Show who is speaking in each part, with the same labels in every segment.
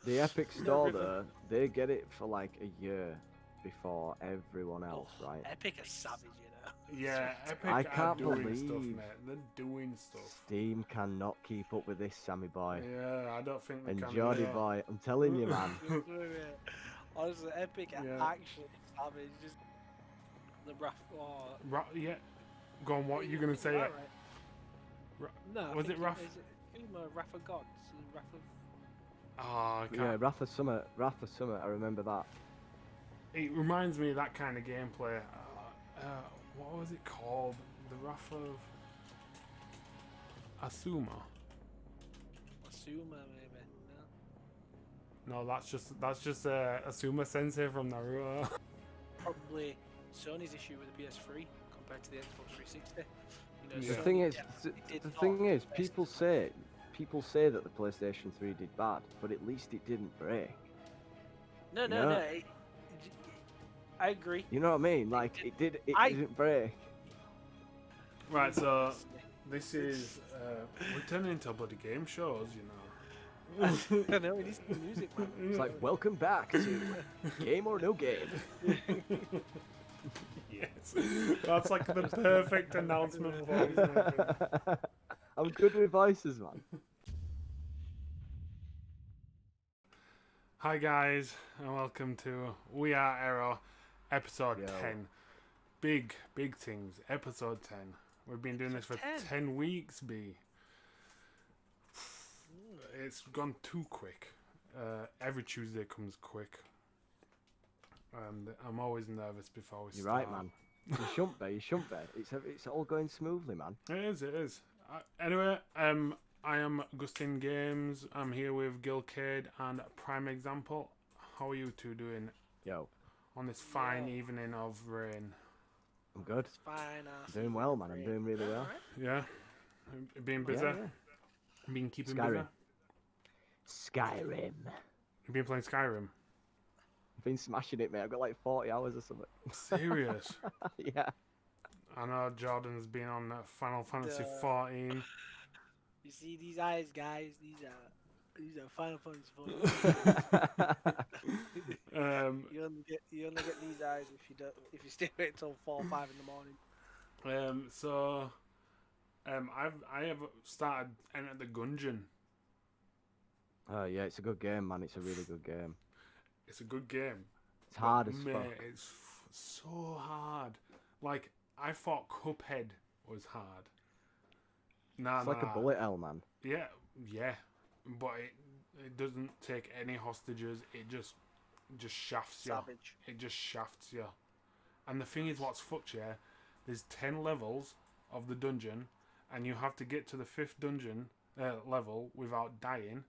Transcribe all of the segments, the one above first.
Speaker 1: The Epic Store, though, they get it for like a year before everyone else, right?
Speaker 2: Epic are savage, you know.
Speaker 3: Yeah, Epic
Speaker 1: I
Speaker 3: are
Speaker 1: can't
Speaker 3: doing stuff,
Speaker 1: believe
Speaker 3: mate. They're doing stuff.
Speaker 1: Steam cannot keep up with this, Sammy boy.
Speaker 3: Yeah, I don't think they
Speaker 1: And
Speaker 3: can.
Speaker 1: Jordy boy, I'm telling you, man.
Speaker 2: Honestly, Epic are
Speaker 3: Yeah.
Speaker 2: actually savage. Just the rough. Oh,
Speaker 3: Yeah. Go on, what you gonna say?
Speaker 2: Right.
Speaker 3: Ra-
Speaker 2: No, I
Speaker 3: was
Speaker 2: think
Speaker 3: it Wrath?
Speaker 2: Is it Wrath of Gods? Wrath of.
Speaker 3: Oh, I
Speaker 1: Yeah,
Speaker 3: can't.
Speaker 1: Wrath of Summer, I remember that.
Speaker 3: It reminds me of that kind of gameplay. What was it called? The Wrath of Asuma.
Speaker 2: Asuma, maybe. No.
Speaker 3: No, that's just Asuma Sensei from Naruto.
Speaker 2: Probably Sony's issue with the PS3 compared to the Xbox 360. You know,
Speaker 3: Yeah.
Speaker 1: The
Speaker 2: Sony
Speaker 1: thing is,
Speaker 2: definitely did
Speaker 1: the
Speaker 2: not
Speaker 1: thing is,
Speaker 2: invest
Speaker 1: people say that the PlayStation 3 did bad, but at least it didn't break.
Speaker 2: No. I agree.
Speaker 1: You know what I mean? Like it didn't break.
Speaker 3: Right, so this is we're turning into bloody game shows, you know.
Speaker 2: I know, it is the music, man.
Speaker 1: It's like, welcome back to Game or No Game.
Speaker 3: Yes, that's like the perfect announcement voice.
Speaker 1: I'm good with voices, man.
Speaker 3: Hi guys, and welcome to We Are Arrow, episode
Speaker 1: Yo.
Speaker 3: 10. Big things, episode 10. We've been doing this for 10 weeks, B. It's gone too quick. Every Tuesday comes quick. And I'm always nervous before we
Speaker 1: You're
Speaker 3: start.
Speaker 1: right, man. You shouldn't be. It's all going smoothly, man.
Speaker 3: It is. Anyway, I am Gustin Games. I'm here with Gilcade and Prime Example. How are you two doing
Speaker 1: Yo,
Speaker 3: on this fine evening of rain?
Speaker 1: I'm good.
Speaker 2: It's fine.
Speaker 1: I'm doing well, man. I'm doing really well.
Speaker 3: Yeah? Being busy?
Speaker 1: Yeah.
Speaker 3: Been keeping
Speaker 1: Skyrim.
Speaker 3: busy?
Speaker 1: Skyrim.
Speaker 3: You've been playing Skyrim?
Speaker 1: I've been smashing it, mate. I've got like 40 hours or something.
Speaker 3: Serious?
Speaker 1: Yeah.
Speaker 3: I know Jordan's been on Final Fantasy 14.
Speaker 2: You see these eyes, guys? These are Final Fantasy 14. You only get these eyes if you stay awake till 4 or 5 in the morning.
Speaker 3: I have started Enter the Gungeon.
Speaker 1: Oh yeah, it's a good game, man. It's a really good game.
Speaker 3: It's a good game.
Speaker 1: It's hard as
Speaker 3: mate,
Speaker 1: fuck.
Speaker 3: It's so hard. Like, I thought Cuphead was hard.
Speaker 1: It's like a bullet hell, man.
Speaker 3: Yeah, but it doesn't take any hostages. It just shafts you.
Speaker 2: Savage.
Speaker 3: It just shafts you. And the thing is, what's fucked, yeah? There's 10 levels of the dungeon, and you have to get to the 5th dungeon level without dying.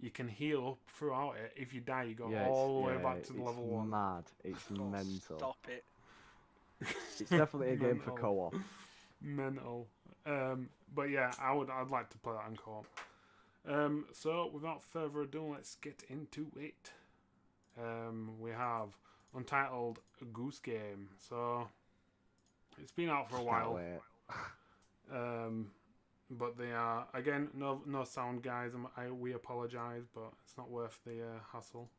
Speaker 3: You can heal up throughout it. If you die, you go all the way back to the level 1.
Speaker 1: It's mad. It's mental.
Speaker 2: Stop it.
Speaker 1: It's definitely a game for co-op.
Speaker 3: Mental. But yeah, I'd like to play that in co-op. So without further ado, let's get into it. We have Untitled Goose Game. So it's been out for a while. But they are, again, no sound, guys. We apologise, but it's not worth the hassle.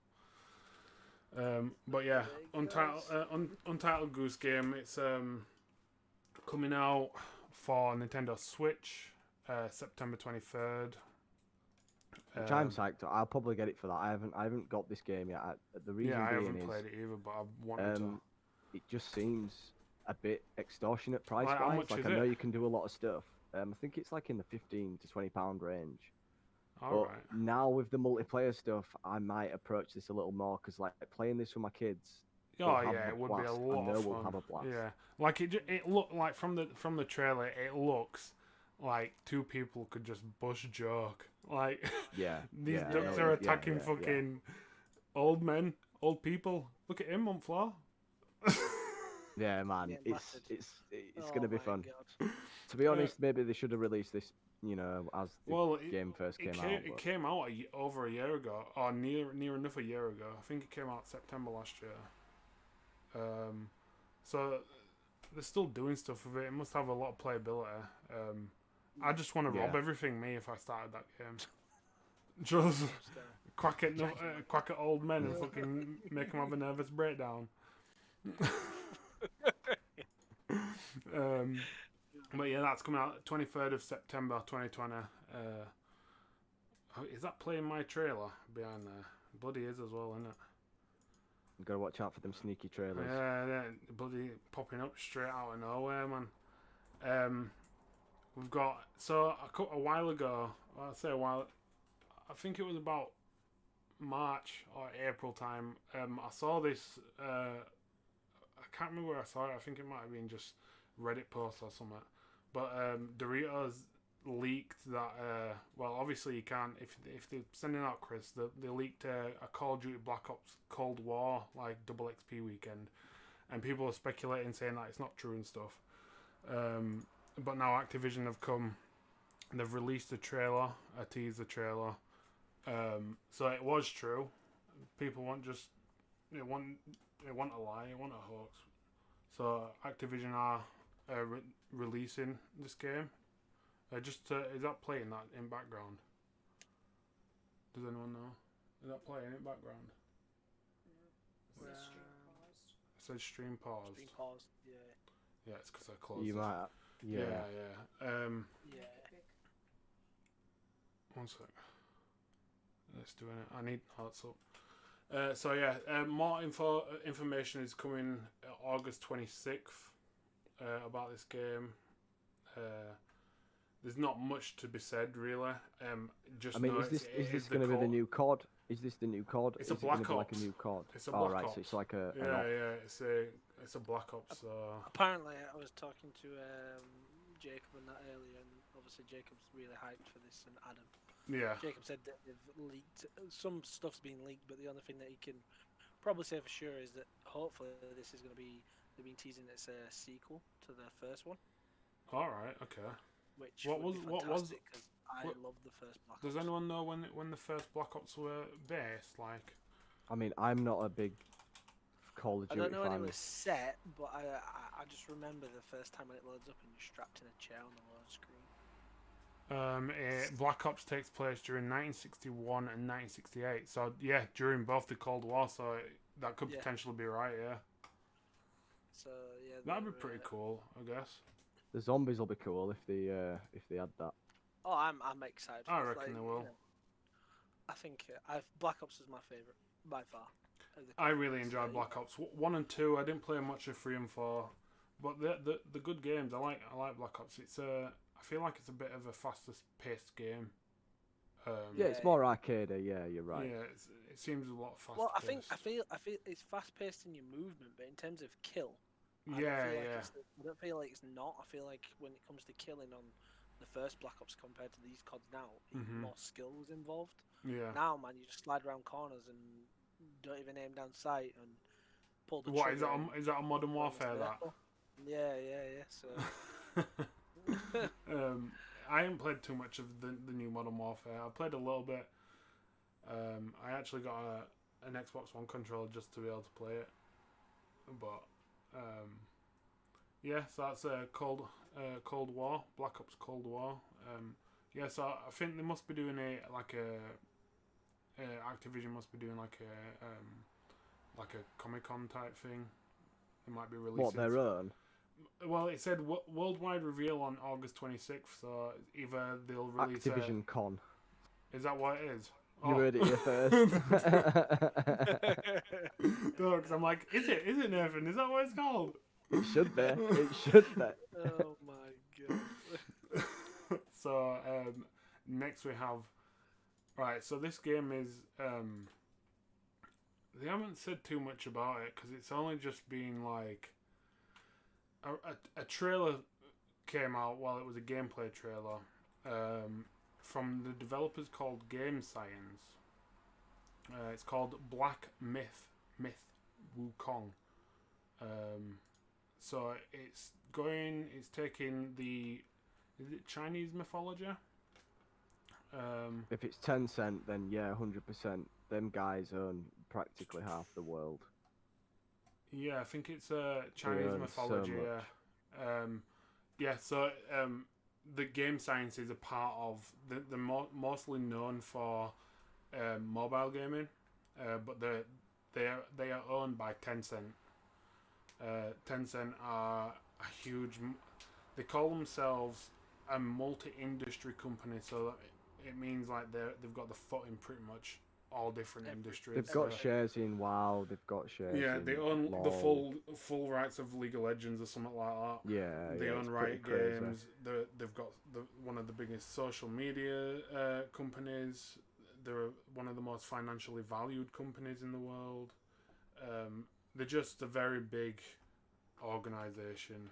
Speaker 3: But yeah, Untitled Goose Game. It's coming out for Nintendo Switch, September 23rd.
Speaker 1: Which I'm psyched. I'll probably get it for that. I haven't got this game yet. The reason
Speaker 3: I
Speaker 1: being
Speaker 3: haven't played it either, but I wanted to.
Speaker 1: It just seems a bit extortionate price
Speaker 3: Like, how
Speaker 1: wise.
Speaker 3: much
Speaker 1: Like
Speaker 3: is
Speaker 1: I know
Speaker 3: it?
Speaker 1: you can do a lot of stuff. I think it's like in the £15 to £20 range.
Speaker 3: All
Speaker 1: But
Speaker 3: right.
Speaker 1: now with the multiplayer stuff, I might approach this a little more because like playing this with my kids.
Speaker 3: Oh yeah, it would be a lot
Speaker 1: I know
Speaker 3: of fun.
Speaker 1: we'll have a blast.
Speaker 3: Yeah, like it looked like from the trailer, it looks like two people could just bust joke. Like these ducks are attacking fucking old men, old people. Look at him on floor.
Speaker 1: Yeah, man,
Speaker 2: Yeah,
Speaker 1: it's gonna be fun.
Speaker 2: God.
Speaker 1: To be honest, maybe they should have released this, as the game first came out.
Speaker 3: It came out over a year ago, or near enough a year ago. I think it came out September last year. So they're still doing stuff with it. It must have a lot of playability. I just want to rob everything, me, if I started that game. Just quack at old men and fucking make them have a nervous breakdown. But yeah, that's coming out 23rd of September 2020. Is that playing my trailer behind there? Bloody is as well, isn't it?
Speaker 1: You gotta watch out for them sneaky trailers.
Speaker 3: Yeah, bloody popping up straight out of nowhere, man. We've got a while ago. Well, I say a while. I think it was about March or April time. I saw this. I can't remember where I saw it. I think it might have been just Reddit post or something. But Doritos leaked that. Well, obviously you can't. If they're sending out Chris, they leaked a Call of Duty Black Ops Cold War like double XP weekend, and people are speculating saying that it's not true and stuff. But now Activision have come. They've released a trailer, a teaser trailer. So it was true. People want a lie, they want a hoax. So Activision are releasing this game. Is that playing that in background? Does anyone know? Is that playing in background? It says stream paused.
Speaker 2: Stream paused. Yeah.
Speaker 3: Yeah, it's because I closed.
Speaker 1: You
Speaker 3: it.
Speaker 1: might. Yeah.
Speaker 2: Yeah.
Speaker 3: One sec. Let's do it. I need hearts up. So yeah, more information is coming August 26th about this game. There's not much to be said really. Just
Speaker 1: is this going to be the new COD? Is this the new COD?
Speaker 3: It's a Black Ops.
Speaker 1: Like a new COD.
Speaker 3: It's a Black Ops.
Speaker 1: So it's like a
Speaker 3: it's a Black Ops.
Speaker 2: Apparently, I was talking to Jacob and that earlier, and obviously Jacob's really hyped for this, and Adam.
Speaker 3: Yeah.
Speaker 2: Jacob said that they've leaked some stuff's been leaked, but the only thing that he can probably say for sure is that hopefully this is going to be. They've been teasing it's a sequel to the first one.
Speaker 3: All right. Okay.
Speaker 2: Which would be fantastic because I love the first Black Ops.
Speaker 3: Does anyone know when the first Black Ops were based? Like,
Speaker 1: I mean, I'm not a big Call of Duty
Speaker 2: I don't know
Speaker 1: fan.
Speaker 2: when it was set, but I just remember the first time when it loads up and you're strapped in a chair on the load screen.
Speaker 3: Black Ops takes place during 1961 and 1968. So yeah, during both the Cold War. So that could potentially be right. Yeah.
Speaker 2: So yeah.
Speaker 3: That'd be pretty cool, I guess.
Speaker 1: The zombies will be cool if they had that.
Speaker 2: Oh, I'm excited.
Speaker 3: I reckon they will.
Speaker 2: You know, I think Black Ops is my favorite by far.
Speaker 3: I really enjoyed Black Ops 1 and 2. I didn't play much of 3 and 4, but the good games. I like Black Ops. It's I feel like it's a bit of a faster paced game.
Speaker 1: Yeah, it's more arcade. Yeah, you're right.
Speaker 3: Yeah, it seems a lot faster.
Speaker 2: Well, I feel it's fast paced in your movement, but in terms of kill, I don't feel like it's not. I feel like when it comes to killing on the first Black Ops compared to these CODs now, more skill was involved.
Speaker 3: Yeah.
Speaker 2: Now, man, you just slide around corners and don't even aim down sight and pull the
Speaker 3: What
Speaker 2: trigger.
Speaker 3: is that a Modern Warfare that?
Speaker 2: Yeah. So.
Speaker 3: I haven't played too much of the new Modern Warfare. I played a little bit. I actually got an Xbox One controller just to be able to play it. But so that's Cold War, Black Ops Cold War. So I think they must be doing Activision must be doing like a Comic-Con type thing. They might be releasing.
Speaker 1: What, their own?
Speaker 3: Well, it said worldwide reveal on August 26th, so either they'll release
Speaker 1: Activision Con.
Speaker 3: Is that what it is?
Speaker 1: You heard it here first.
Speaker 3: No, because I'm like, is it Nathan? Is that what it's called?
Speaker 1: It should be. It should be.
Speaker 2: Oh my god.
Speaker 3: So next we have so this game is they haven't said too much about it because it's only just been like a trailer came out while it was a gameplay trailer from the developers called Game Science. It's called Black Myth Wukong. So it's taking is it Chinese mythology?
Speaker 1: If it's Tencent, then yeah, 100%. Them guys own practically half the world.
Speaker 3: Yeah, I think it's Chinese mythology. So the Game Science is a part of. They're mostly known for mobile gaming, but they are owned by Tencent. Tencent are a huge. They call themselves a multi-industry company, so it means like they've got the foot in pretty much all different industries.
Speaker 1: They've got shares in WoW. They've got shares.
Speaker 3: Yeah,
Speaker 1: in
Speaker 3: they own
Speaker 1: LOL.
Speaker 3: the full rights of League of Legends or something like that.
Speaker 1: Yeah,
Speaker 3: They
Speaker 1: yeah,
Speaker 3: own
Speaker 1: it's
Speaker 3: Riot
Speaker 1: pretty crazy.
Speaker 3: Games. They've got one of the biggest social media companies. They're one of the most financially valued companies in the world. They're just a very big organization.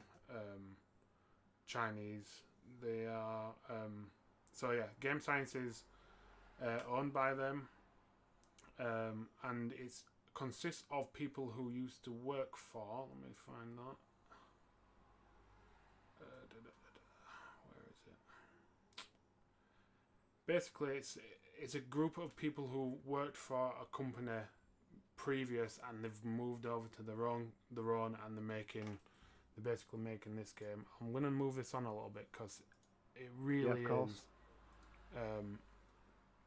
Speaker 3: Chinese. They are. So yeah, Game Science is owned by them, and it consists of people who used to work for. Let me find that. Where is it? Basically, it's a group of people who worked for a company previous, and they've moved over to their own, and they're basically making this game. I'm gonna move this on a little bit because it really is.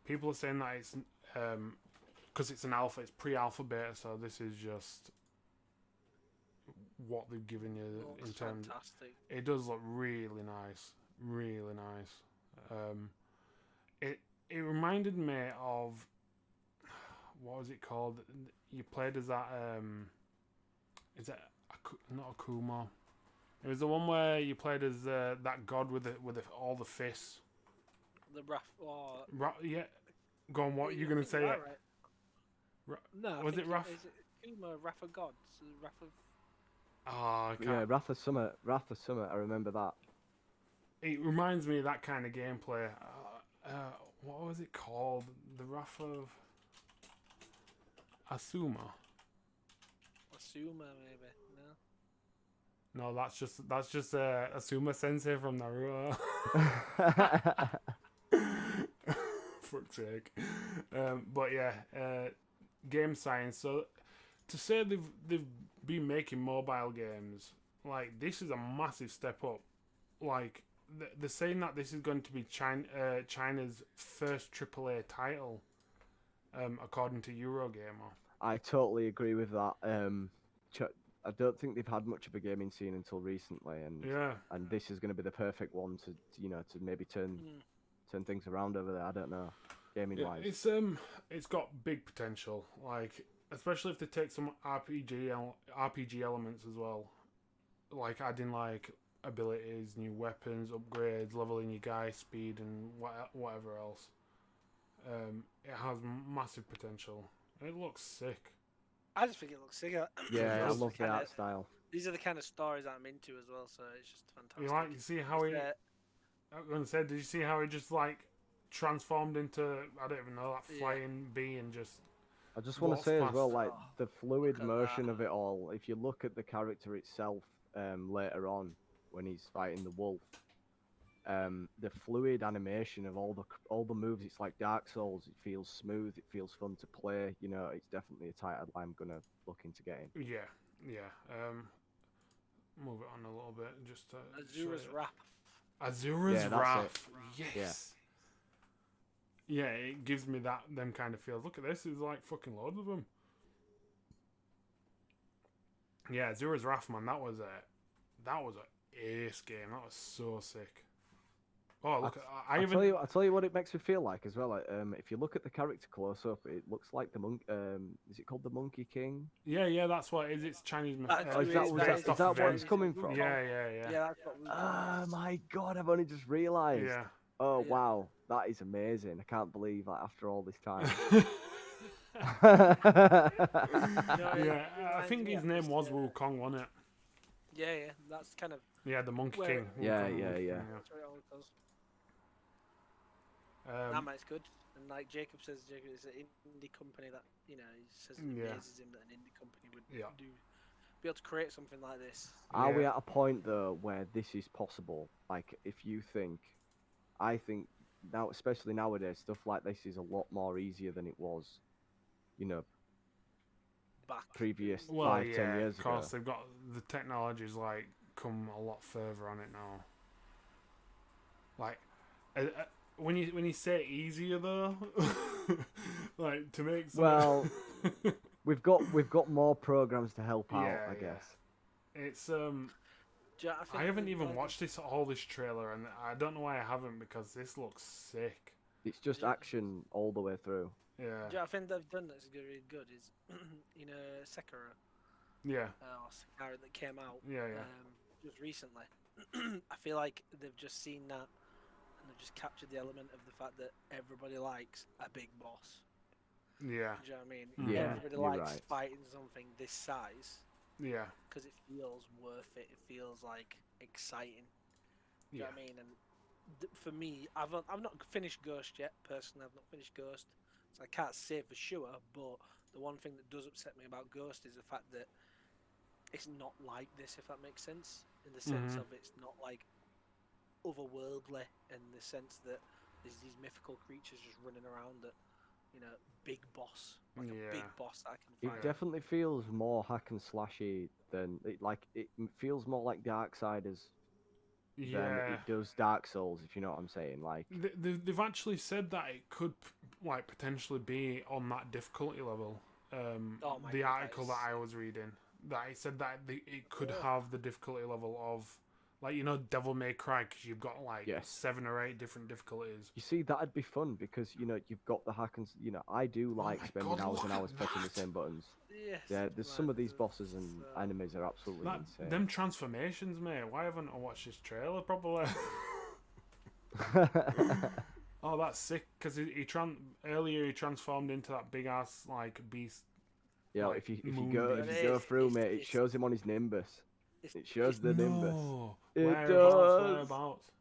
Speaker 3: People are saying that it's because it's an alpha, it's pre-alpha beta, so this is just what they've given you in terms.
Speaker 2: Fantastic.
Speaker 3: It does look really nice, really nice. It reminded me of, what was it called? You played as that. Is it not Akuma? It was the one where you played as that god with all the fists.
Speaker 2: The Raph.
Speaker 3: Yeah. Go on. What you gonna say?
Speaker 2: Right. No.
Speaker 3: Was it Raph?
Speaker 2: Is it Akuma, Wrath of Gods? Wrath of.
Speaker 3: Oh,
Speaker 1: yeah, Wrath of Summer. I remember that.
Speaker 3: It reminds me of that kind of gameplay. What was it called? The Wrath of Asuma.
Speaker 2: Asuma, maybe. No.
Speaker 3: No, that's just Asuma Sensei from Naruto. Fuck's sake. But yeah, Game Science. So to say they've been making mobile games, like, this is a massive step up. Like, they're saying that this is going to be China's first AAA title, according to Eurogamer.
Speaker 1: I totally agree with that. I don't think they've had much of a gaming scene until recently, and this is going to be the perfect one to maybe turn things around over there. I don't know, gaming wise.
Speaker 3: It's got big potential, like, especially if they take some RPG elements as well, like adding like abilities, new weapons, upgrades, leveling your guy speed, and whatever else. It has massive potential. It looks sick.
Speaker 2: I just think it looks sick.
Speaker 1: Yeah, I love the art style.
Speaker 2: These are the kind of stories I'm into as well, so it's just fantastic.
Speaker 3: You see how he? I was gonna say, did you see how he just like transformed into, I don't even know, that flying bee and just.
Speaker 1: I just want to say as well, like, the fluid motion of it all. If you look at the character itself, later on when he's fighting the wolf, the fluid animation of all the moves, it's like Dark Souls. It feels smooth. It feels fun to play. You know, it's definitely a title I'm gonna look into getting.
Speaker 3: Yeah. Move it on a little bit, just to
Speaker 2: Azura's Wrath.
Speaker 3: Azura's Wrath. Yes. Yeah, it gives me them kind of feels. Look at this. There's like fucking loads of them. Yeah, Azura's Wrath, man. That was a ace game. That was so sick. Oh, look!
Speaker 1: I'll tell you what it makes me feel like as well. Like, if you look at the character close up, it looks like the monk. Is it called the Monkey King?
Speaker 3: Yeah, that's what it is. It's Chinese.
Speaker 1: Is that where it's coming from?
Speaker 3: Yeah.
Speaker 2: Yeah, that's what.
Speaker 1: Oh my god! I've only just realised.
Speaker 3: Yeah.
Speaker 1: Oh wow, that is amazing! I can't believe that after all this time.
Speaker 3: Yeah, I think his name was Wukong, wasn't it?
Speaker 2: Yeah, that's kind of.
Speaker 3: Yeah, the Monkey King.
Speaker 1: Yeah.
Speaker 2: That's what it always does. That man's good, and like Jacob says, it's an indie company that he says it amazes him that an indie company would be able to create something like this.
Speaker 1: Are we at a point though where this is possible? Like, if you think, I think now, especially nowadays, stuff like this is a lot more easier than it was,
Speaker 2: Back
Speaker 1: previous 5-10 years ago.
Speaker 3: Of course, they've got the technology's like come a lot further on it now. Like, when you say easier though, like to make some.
Speaker 1: Well, we've got more programs to help out, I guess.
Speaker 3: It's
Speaker 2: I
Speaker 3: I haven't even watched this trailer, and I don't know why I haven't because this looks sick.
Speaker 1: It's just action all the way through.
Speaker 3: Yeah.
Speaker 2: I think they've done that's really good is Sekiro.
Speaker 3: Yeah.
Speaker 2: Or Sekiro that came out.
Speaker 3: Yeah.
Speaker 2: Just recently. I feel like they've just seen that and they've just captured the element of the fact that everybody likes a big boss.
Speaker 3: Yeah.
Speaker 2: Do you know what I mean?
Speaker 1: Yeah,
Speaker 2: Everybody
Speaker 1: you're
Speaker 2: likes
Speaker 1: right.
Speaker 2: fighting something this size.
Speaker 3: Yeah.
Speaker 2: Because it feels worth it. It feels like exciting. Do you know what I mean? And for me, I've not finished Ghost yet. Personally, I've not finished Ghost, so I can't say for sure. But the one thing that does upset me about Ghost is the fact that it's not like this. If that makes sense, in the sense of it's not like otherworldly, in the sense that there's these mythical creatures just running around that, big boss, like a big boss that I can fight.
Speaker 1: It definitely feels more hack and slashy than it feels more like Darksiders than it does Dark Souls, if you know what I'm saying. Like
Speaker 3: they've actually said that it could like potentially be on that difficulty level. The article that I was reading, that it said that it could have the difficulty level of, like, Devil May Cry, because you've got like 7 or 8 different difficulties.
Speaker 1: You see, that'd be fun because you've got the hack and I do like spending hours and hours pressing the same buttons.
Speaker 2: Yes,
Speaker 1: Yeah, there's some of these bosses and enemies are absolutely insane.
Speaker 3: Them transformations, mate. Why haven't I watched this trailer properly? Oh, that's sick. Because earlier he transformed into that big ass like beast.
Speaker 1: Yeah,
Speaker 3: like,
Speaker 1: if you go through, mate, it shows him on his Nimbus. It shows the Nimbus. It does.
Speaker 3: Whereabouts?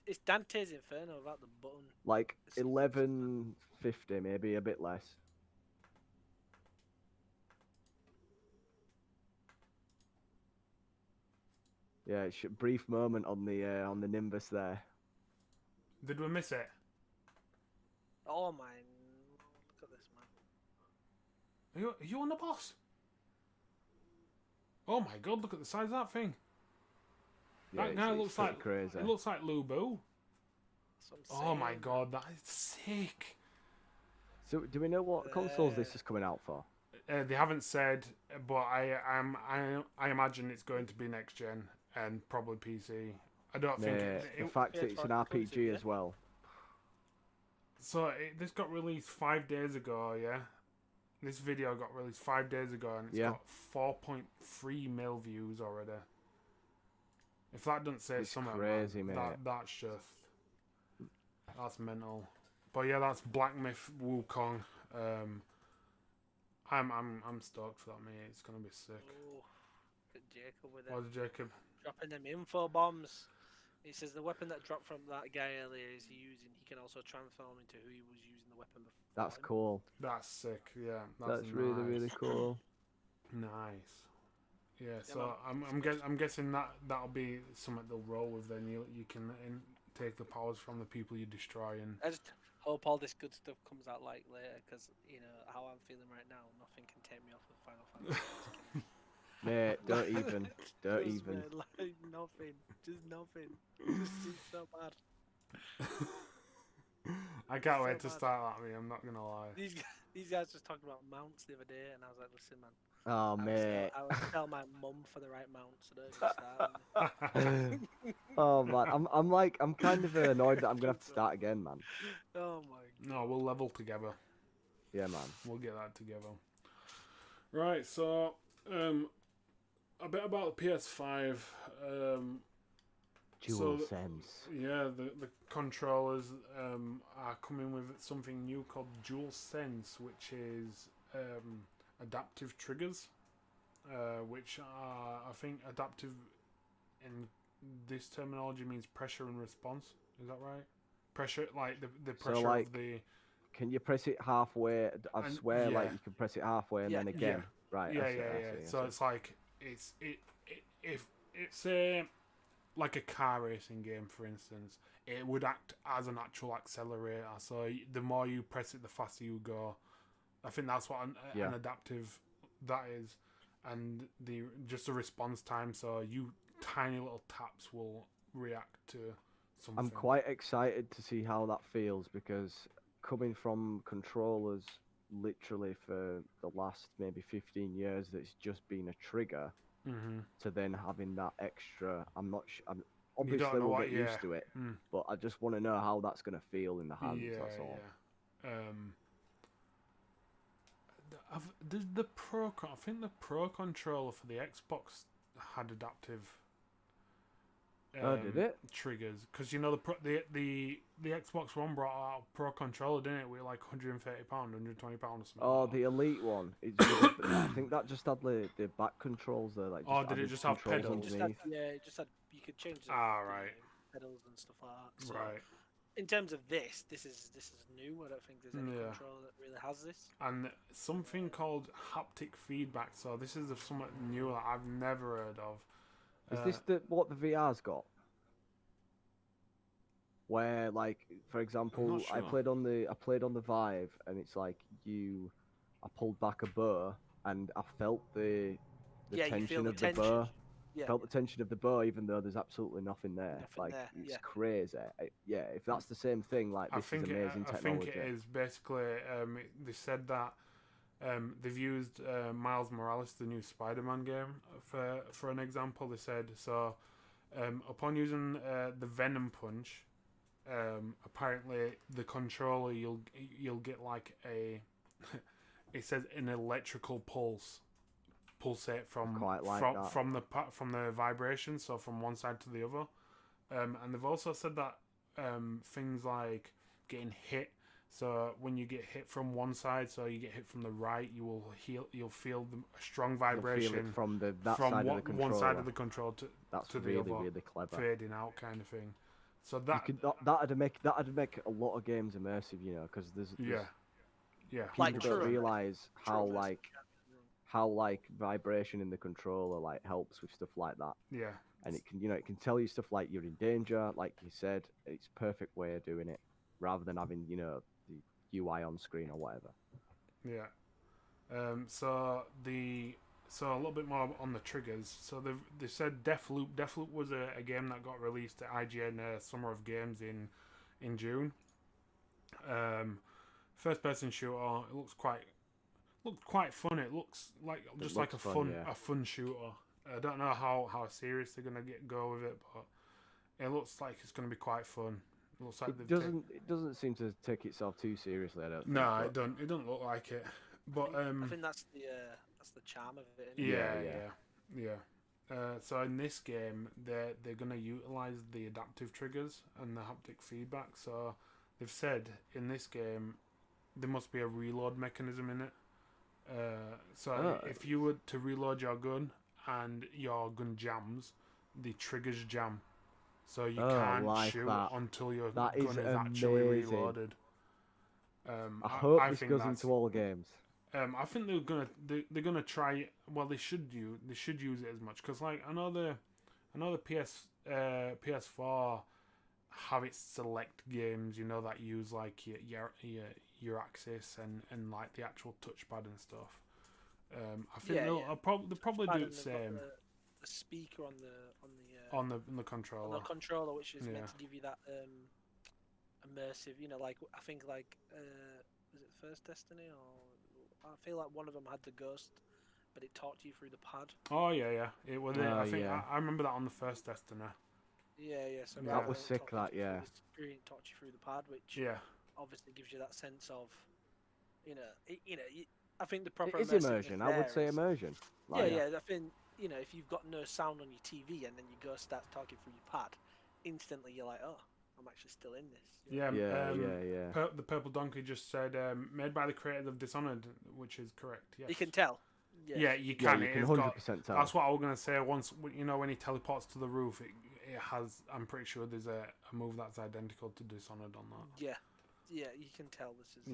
Speaker 2: It's Dante's Inferno without the button.
Speaker 1: Like 1150, maybe a bit less. Yeah, it's a brief moment on the Nimbus there.
Speaker 3: Did we miss it?
Speaker 2: Oh my! Look at this, man.
Speaker 3: Are you on the boss? Oh my god! Look at the size of that thing.
Speaker 1: Yeah,
Speaker 3: that guy looks like
Speaker 1: crazy.
Speaker 3: It looks like Lu Bu. Oh my
Speaker 2: saying,
Speaker 3: god, that is sick.
Speaker 1: So, do we know what consoles this is coming out for?
Speaker 3: They haven't said, but I imagine it's going to be next gen and probably PC. I don't think
Speaker 1: the fact that it's an RPG as well.
Speaker 3: So this got released 5 days ago, yeah. This video got released 5 days ago, and it's got 4.3 mil views already. If that doesn't say something,
Speaker 1: crazy, mate.
Speaker 3: That's mental. But yeah, that's Black Myth Wukong. I'm stoked for that, mate. It's gonna be sick.
Speaker 2: Oh, look at Jacob with
Speaker 3: What's Jacob?
Speaker 2: dropping them info bombs. He says the weapon that dropped from that guy earlier is he can also transform into who he was using the weapon before.
Speaker 1: That's cool.
Speaker 3: That's sick. Yeah,
Speaker 1: that's really really cool.
Speaker 3: Nice. Yeah, so I'm guessing that'll be something they'll roll with. Then you can take the powers from the people you destroy. And
Speaker 2: I just hope all this good stuff comes out like later, because how I'm feeling right now, nothing can take me off of Final Fantasy.
Speaker 1: Mate, don't even.
Speaker 2: Man, like nothing, just nothing. Just seems so bad.
Speaker 3: I can't wait to start that. I'm not gonna lie.
Speaker 2: These guys just talking about mounts the other day, and I was like, listen, man.
Speaker 1: Oh, mate.
Speaker 2: I would tell my mum for the right mount, so don't start.
Speaker 1: Oh man, I'm kind of annoyed that I'm gonna have to start again, man.
Speaker 2: Oh my
Speaker 3: god. No, we'll level together.
Speaker 1: Yeah, man.
Speaker 3: We'll get that together. Right, so a bit about the PS5.
Speaker 1: DualSense.
Speaker 3: Yeah, the controllers are coming with something new called DualSense, which is adaptive triggers, which are, I think, adaptive in this terminology means pressure and response. Is that right? Pressure, like the pressure, so, like, of the.
Speaker 1: Can you press it halfway? I swear, like you can press it halfway and then again. Right.
Speaker 3: Yeah, so it's like it's like a car racing game, for instance. It would act as an actual accelerator. So the more you press it, the faster you go. I think that's what an adaptive that is, and just the response time. So you tiny little taps will react to something.
Speaker 1: I'm quite excited to see how that feels, because coming from controllers literally for the last maybe 15 years that it's just been a trigger to then having that extra. I'm not. I'm
Speaker 3: You don't
Speaker 1: obviously
Speaker 3: know
Speaker 1: we'll
Speaker 3: what,
Speaker 1: get used to it, but I just want to know how that's gonna feel in the hands. That's all.
Speaker 3: The Pro. I think the Pro controller for the Xbox had adaptive.
Speaker 1: Did it?
Speaker 3: Triggers, because you know the Xbox One brought out a Pro controller, didn't it? With like £130, £120 or something.
Speaker 1: Oh, the Elite one. I think that just had the back controls there. Like, just
Speaker 3: did it just have
Speaker 1: controls
Speaker 3: pedals?
Speaker 1: underneath?
Speaker 2: It just had. You could change the,
Speaker 3: right.
Speaker 2: pedals and stuff like that. So
Speaker 3: Right.
Speaker 2: in terms of this is new. I don't think there's any controller that really has this.
Speaker 3: And something called haptic feedback. So this is something new that I've never heard of.
Speaker 1: Is this what the VR's got? Where, like, for example,
Speaker 3: sure.
Speaker 1: I played on the Vive, and it's like I pulled back a burr, and I felt the tension of the burr.
Speaker 2: Yeah.
Speaker 1: Felt the tension of the bow, even though there's absolutely nothing there. It's crazy. If that's the same thing, like, this is amazing technology.
Speaker 3: I think it is. Basically, they said that they've used Miles Morales, the new Spider-Man game, for an example. They said so. Upon using the Venom Punch, apparently the controller you'll get like a it says an electrical pulsate from the vibration, so from one side to the other, and they've also said that things like getting hit. So when you get hit from one side, so you get hit from the right, you'll feel a strong vibration
Speaker 1: feel it from one
Speaker 3: side of the control to the
Speaker 1: really,
Speaker 3: other,
Speaker 1: really clever,
Speaker 3: fading out kind of thing. So that'd make a lot of games immersive, you know, because there's
Speaker 2: Like,
Speaker 1: people don't realize how vibration in the controller like helps with stuff like that.
Speaker 3: Yeah.
Speaker 1: And it can tell you stuff like you're in danger, like you said. It's a perfect way of doing it, rather than having the UI on screen or whatever.
Speaker 3: Yeah. So a little bit more on the triggers. So they said Deathloop. Deathloop was a game that got released at IGN Summer of Games in June. First person shooter. It looks quite fun. It looks like a fun shooter. I don't know how serious they're gonna go with it, but it looks like it's gonna be quite fun. It looks like
Speaker 1: it doesn't seem to take itself too seriously. I don't think.
Speaker 3: No, it don't. It doesn't look like it. But
Speaker 2: I think that's the charm of it.
Speaker 3: Yeah. So in this game, they're gonna utilize the adaptive triggers and the haptic feedback. So they've said in this game there must be a reload mechanism in it. If you were to reload your gun and your gun jams, the triggers jam. So you can't shoot until your gun is actually reloaded.
Speaker 1: I hope this goes into all games.
Speaker 3: I think they're gonna try. Well, they should use it as much, because like I know the PS4 have its select games, you know, that use like your axis and like the actual touchpad and stuff. I think they'll probably do the same.
Speaker 2: The speaker on
Speaker 3: the controller.
Speaker 2: On the controller, which is meant to give you that immersive, you know, like I think like was it the first Destiny, or I feel like one of them had the ghost, but it talked to you through the pad.
Speaker 3: Oh yeah. It was. I remember that on the first Destiny.
Speaker 2: Yeah. So
Speaker 1: that was sick. That
Speaker 2: screen talked you through the pad, which obviously gives you that sense of, I think the proper
Speaker 1: immersion. I would say immersion.
Speaker 2: Like, I think if you've got no sound on your TV and then your ghost starts talking through your pad, instantly you're like, oh, I'm actually still in this.
Speaker 3: Yeah. The Purple Donkey just said made by the creators of Dishonored, which is correct. Yes.
Speaker 2: You can tell.
Speaker 3: Yeah, you can.
Speaker 1: You can 100% tell.
Speaker 3: That's what I was gonna say. Once when he teleports to the roof, it has. I'm pretty sure there's a move that's identical to Dishonored on that.
Speaker 2: Yeah, you can tell this is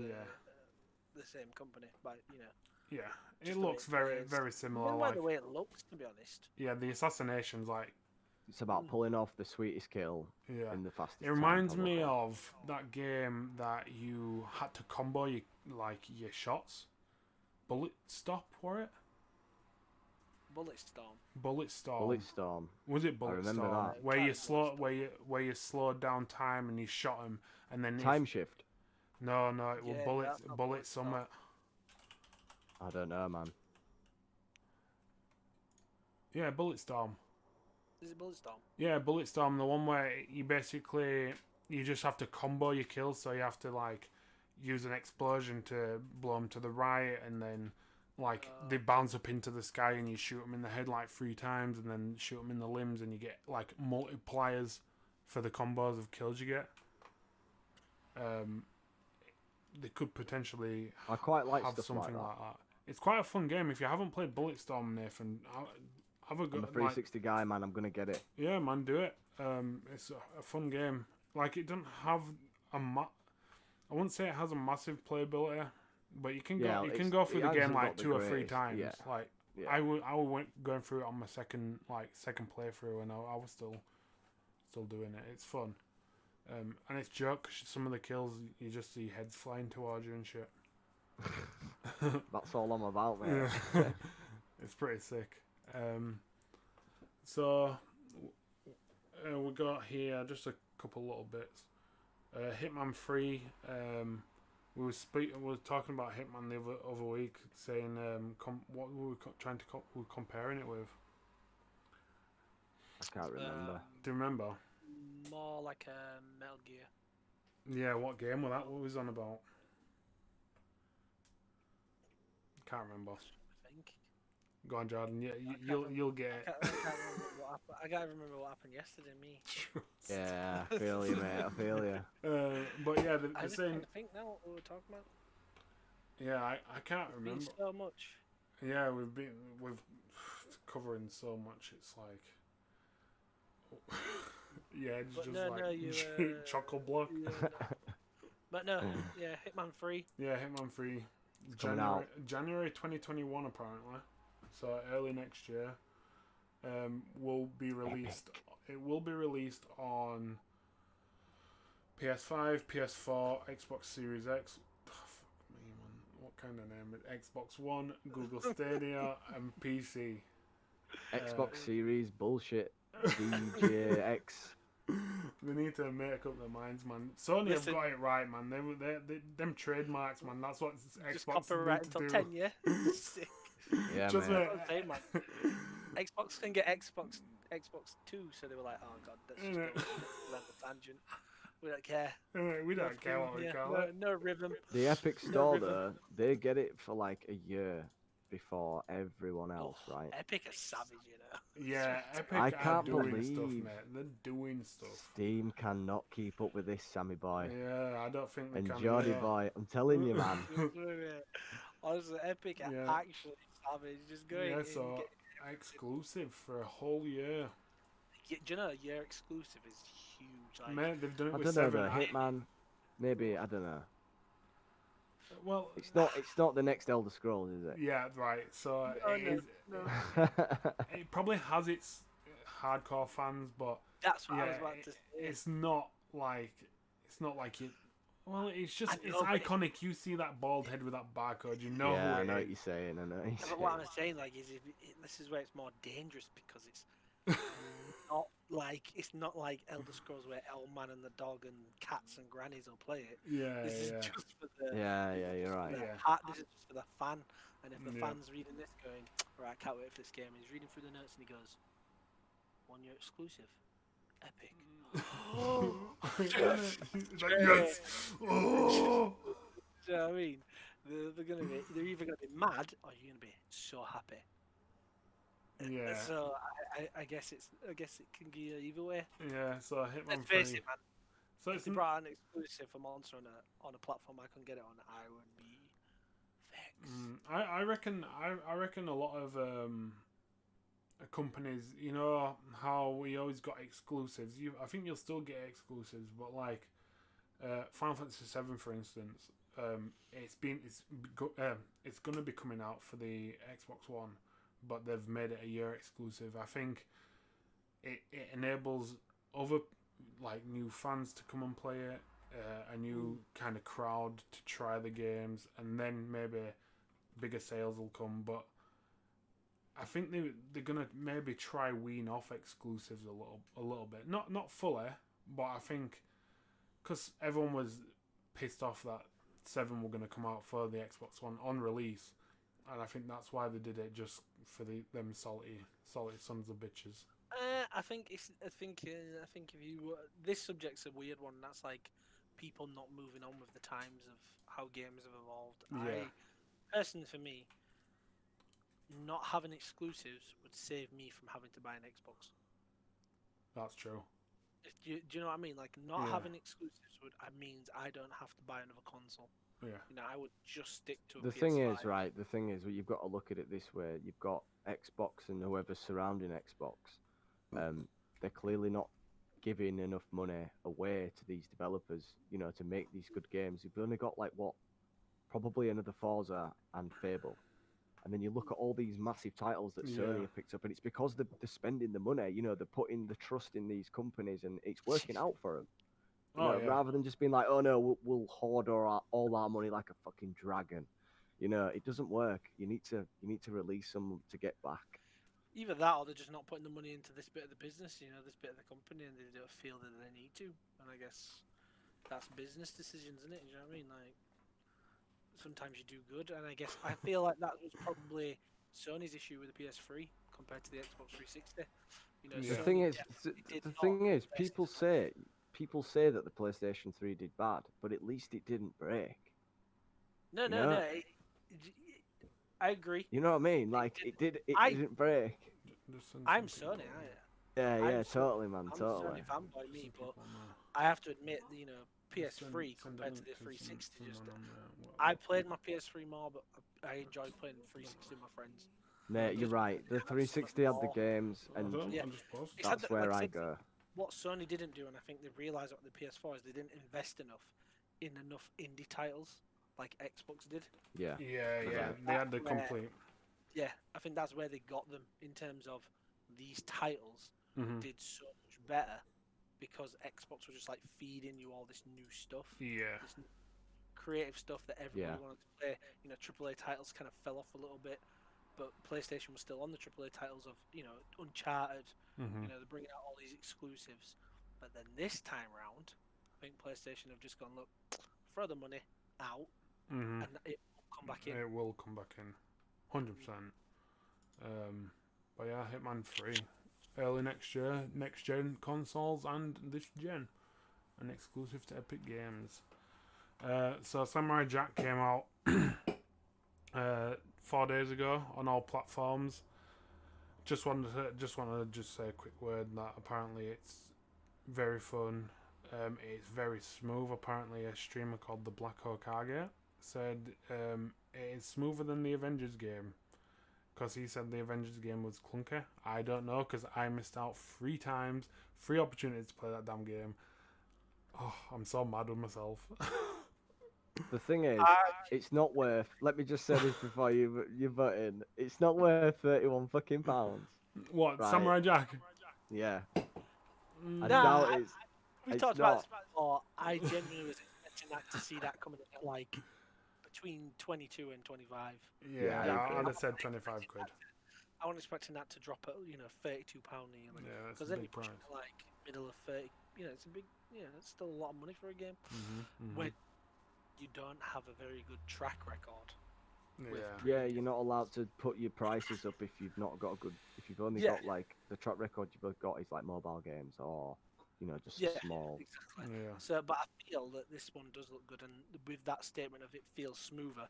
Speaker 2: the same company, but
Speaker 3: Yeah, it looks very very similar.
Speaker 2: Even by the way it looks, to be honest.
Speaker 3: Yeah, the assassinations
Speaker 1: It's about pulling off the sweetest kill in the fastest time.
Speaker 3: It reminds me of that game that you had to combo your shots. Bullet Stop, were it?
Speaker 2: Bulletstorm.
Speaker 3: Was it Bulletstorm? I remember that. Where you slowed down time and you shot him, and then
Speaker 1: Time Shift.
Speaker 3: No, it was Bullet Summit.
Speaker 1: I don't know, man.
Speaker 3: Yeah, Bulletstorm.
Speaker 2: Is it Bulletstorm?
Speaker 3: Yeah, Bulletstorm, the one where you just have to combo your kills, so you have to like use an explosion to blow them to the right, and then like they bounce up into the sky, and you shoot them in the head like 3 times, and then shoot them in the limbs, and you get like multipliers for the combos of kills you get. They could potentially
Speaker 1: I quite like
Speaker 3: have
Speaker 1: stuff
Speaker 3: something
Speaker 1: like that.
Speaker 3: It's quite a fun game. If you haven't played Bulletstorm, Nathan, have a go.
Speaker 1: I'm a 360 guy, man. I'm gonna get it.
Speaker 3: Yeah, man, do it. It's a fun game. Like, it doesn't have I wouldn't say it has a massive playability, but you can go through the game like 2 or 3 times.
Speaker 1: Yeah.
Speaker 3: Like,
Speaker 1: Yeah.
Speaker 3: I went going through it on my second playthrough, and I was still doing it. It's fun. And it's joke. Some of the kills you just see heads flying towards you and shit.
Speaker 1: That's all I'm about, man.
Speaker 3: Yeah. It's pretty sick. So we got here just a couple little bits. Hitman 3. We were talking about Hitman the other week, saying what we were we were comparing it with.
Speaker 1: I can't remember.
Speaker 3: Do you remember?
Speaker 2: More like a Metal Gear.
Speaker 3: Yeah, what game was that? What was on about? Can't remember.
Speaker 2: I think.
Speaker 3: Go on, Jordan. Yeah, you'll get it.
Speaker 2: I can't remember what happened yesterday. Me.
Speaker 1: Yeah, I feel you, mate. I feel you.
Speaker 3: But yeah, the
Speaker 2: I
Speaker 3: same.
Speaker 2: think now what we were talking about.
Speaker 3: Yeah, I can't remember.
Speaker 2: So much.
Speaker 3: Yeah, we've covering so much. It's like, yeah, it's
Speaker 2: But
Speaker 3: just
Speaker 2: no,
Speaker 3: like
Speaker 2: no, you,
Speaker 3: chocolate block.
Speaker 2: Yeah, but no, yeah, Hitman 3.
Speaker 3: Yeah, Hitman 3.
Speaker 1: Coming out.
Speaker 3: January 2021 apparently. So early next year. Will be released. It will be released on PS5, PS4, Xbox Series X. Oh, fuck me, man. What kind of name? Xbox One, Google Stadia, and PC.
Speaker 1: Xbox Series bullshit. DJX.
Speaker 3: They need to make up their minds, man. Sony have got it right, man. They them trademarks, man. That's what
Speaker 2: Just
Speaker 3: Xbox
Speaker 2: copyright
Speaker 3: need to
Speaker 2: until
Speaker 3: do.
Speaker 2: 10, yeah? Sick.
Speaker 1: Yeah,
Speaker 3: Just
Speaker 1: mate.
Speaker 2: Hey, man. Xbox can get Xbox 2, so they were like, oh god, that's just a tangent. We don't care.
Speaker 3: We don't care what we call it.
Speaker 2: No rhythm.
Speaker 1: The Epic
Speaker 2: No
Speaker 1: Store,
Speaker 2: rhythm.
Speaker 1: though, they get it for like a year before everyone else, right?
Speaker 2: Epic is savage, you know.
Speaker 3: Yeah, Epic
Speaker 1: I
Speaker 3: are
Speaker 1: can't
Speaker 3: doing stuff,
Speaker 1: believe-
Speaker 3: mate. They're doing stuff.
Speaker 1: Steam cannot keep up with this, Sammy boy.
Speaker 3: Yeah, I don't think they
Speaker 1: And
Speaker 3: can.
Speaker 1: Geordie
Speaker 3: yeah.
Speaker 1: boy, I'm telling you, man.
Speaker 2: Honestly, Epic are
Speaker 3: Yeah.
Speaker 2: actually savage. Just going
Speaker 3: Yeah,
Speaker 2: in
Speaker 3: so exclusive for a whole year.
Speaker 2: do you know your exclusive is huge? Like,
Speaker 3: Mate, they've done it
Speaker 1: I
Speaker 3: with
Speaker 1: don't know,
Speaker 3: 7.
Speaker 1: though. Hitman, maybe, I don't know.
Speaker 3: Well,
Speaker 1: It's not the next Elder Scrolls, is it?
Speaker 3: yeah, right. So
Speaker 2: No,
Speaker 3: it,
Speaker 2: no,
Speaker 3: is,
Speaker 2: no.
Speaker 3: it probably has its hardcore fans, but
Speaker 2: That's what I
Speaker 3: yeah,
Speaker 2: was about to say.
Speaker 3: it's not like it. Well, it's just
Speaker 2: I
Speaker 3: it's
Speaker 2: know, but
Speaker 3: iconic. You see that bald head with that barcode, you know
Speaker 1: Yeah,
Speaker 3: who
Speaker 1: I
Speaker 3: it
Speaker 1: know what
Speaker 3: is.
Speaker 1: you're saying. I know what you're
Speaker 2: Yeah, but what
Speaker 1: saying.
Speaker 2: I'm saying, like, is this is where it's more dangerous because it's not like Elder Scrolls where Elman and the dog and cats and grannies will play it.
Speaker 3: Yeah,
Speaker 2: This is
Speaker 3: yeah.
Speaker 2: just for the
Speaker 1: Yeah, you're right.
Speaker 3: Yeah.
Speaker 2: This is just for the fan. And if the
Speaker 3: Yeah.
Speaker 2: fan's reading this, going, right, I can't wait for this game. He's reading through the notes and he goes, 1 year exclusive, Epic.
Speaker 3: It's like, yes. Oh.
Speaker 2: Do you know what I mean? They're either gonna be mad or you're gonna be so happy.
Speaker 3: Yeah,
Speaker 2: So I guess it can go either way.
Speaker 3: yeah. So Hitman
Speaker 2: Let's face
Speaker 3: 3.
Speaker 2: it, man.
Speaker 3: So
Speaker 2: If
Speaker 3: it's
Speaker 2: they brought an exclusive for Monster on a platform I can get it on, I would be vexed.
Speaker 3: I reckon a lot of companies, you know how we always got exclusives. I think you'll still get exclusives, but like Final Fantasy VII, for instance, it's gonna be coming out for the Xbox One, but they've made it a year exclusive. I think it enables other like new fans to come and play it, a new kind of crowd to try the games, and then maybe bigger sales will come. But I think they're gonna maybe try wean off exclusives a little bit, not fully, but I think because everyone was pissed off that 7 were gonna come out for the Xbox One on release, And I think that's why they did it, just for them salty sons of bitches.
Speaker 2: I think if you this subject's a weird one. That's like people not moving on with the times of how games have evolved.
Speaker 3: Yeah.
Speaker 2: Personally, for me, not having exclusives would save me from having to buy an Xbox.
Speaker 3: That's true.
Speaker 2: Do you know what I mean? Like, not
Speaker 3: Yeah.
Speaker 2: having exclusives means I don't have to buy another console.
Speaker 3: Yeah.
Speaker 2: You know, I would just stick to a
Speaker 1: The
Speaker 2: PS5.
Speaker 1: thing is, right, the thing is, well, you've got to look at it this way. You've got Xbox and whoever's surrounding Xbox. They're clearly not giving enough money away to these developers, you know, to make these good games. You've only got, like, probably another Forza and Fable. And then you look at all these massive titles that Sony have picked up, and it's because they're spending the money, you know, they're putting the trust in these companies, and it's working out for them. You know, rather than just being like, oh no, we'll hoard all our money like a fucking dragon. You know, it doesn't work. You need to release some to get back.
Speaker 2: Either that, or they're just not putting the money into this bit of the business, you know, this bit of the company, and they don't feel that they need to. And I guess that's business decisions, isn't it? You know what I mean? Like, sometimes you do good, and I guess I feel like that was probably Sony's issue with the PS3 compared to the Xbox 360. You know,
Speaker 1: The thing is, people say that the PlayStation 3 did bad, but at least it didn't break.
Speaker 2: No. I agree.
Speaker 1: You know what I mean? Like it didn't break.
Speaker 2: I'm Sony.
Speaker 1: Yeah, totally, man, totally.
Speaker 2: I'm Sony fanboy, me, but I have to admit, you know, PS3 compared to the 360. I played my PS3 more, but I enjoyed playing the 360 with my friends.
Speaker 1: Mate, you're right. The 360 had the games, and that's where I go.
Speaker 2: What Sony didn't do, and I think they realised what the PS4 is, they didn't invest enough indie titles like Xbox did.
Speaker 3: Yeah. They had the complete.
Speaker 2: Yeah, I think that's where they got them in terms of these titles did so much better because Xbox was just like feeding you all this new stuff.
Speaker 3: Yeah.
Speaker 2: This creative stuff that everybody wanted to play. You know, AAA titles kind of fell off a little bit, but PlayStation was still on the AAA titles of, you know, Uncharted. You know, they're bringing out all these exclusives. But then this time round, I think PlayStation have just gone, look, throw the money out, and it will come back in.
Speaker 3: It will come back in, 100%. But yeah, Hitman 3, early next year, next gen consoles and this gen, and exclusive to Epic Games. So Samurai Jack came out 4 days ago on all platforms. Just wanted to say a quick word that apparently it's very fun. It's very smooth. Apparently, a streamer called the Black Hokage said it is smoother than the Avengers game, because he said the Avengers game was clunky. I don't know, because I missed out 3 opportunities to play that damn game. Oh, I'm so mad with myself.
Speaker 1: The thing is, it's not worth. Let me just say this before you butt in. It's not worth £31 fucking pounds.
Speaker 3: What,
Speaker 1: right?
Speaker 3: Samurai Jack?
Speaker 1: Yeah. I
Speaker 2: Nah,
Speaker 1: doubt it's.
Speaker 2: We talked about this before. I genuinely was expecting to see that coming in at like between 22 and 25.
Speaker 3: Yeah, I'd have said 25 quid.
Speaker 2: I wasn't expecting that to drop at, you know, £32 nearly.
Speaker 3: Yeah, that's
Speaker 2: because
Speaker 3: a
Speaker 2: then
Speaker 3: big
Speaker 2: you push
Speaker 3: price.
Speaker 2: it to like middle of 30. You know, it's a big. You know, it's still a lot of money for a game. When you don't have a very good track record.
Speaker 1: Yeah, you're not allowed to put your prices up if you've not got a good. If you've only got like the track record you've got is like mobile games or, you know, just small.
Speaker 2: Exactly. Yeah. So, but I feel that this one does look good, and with that statement of it feels smoother,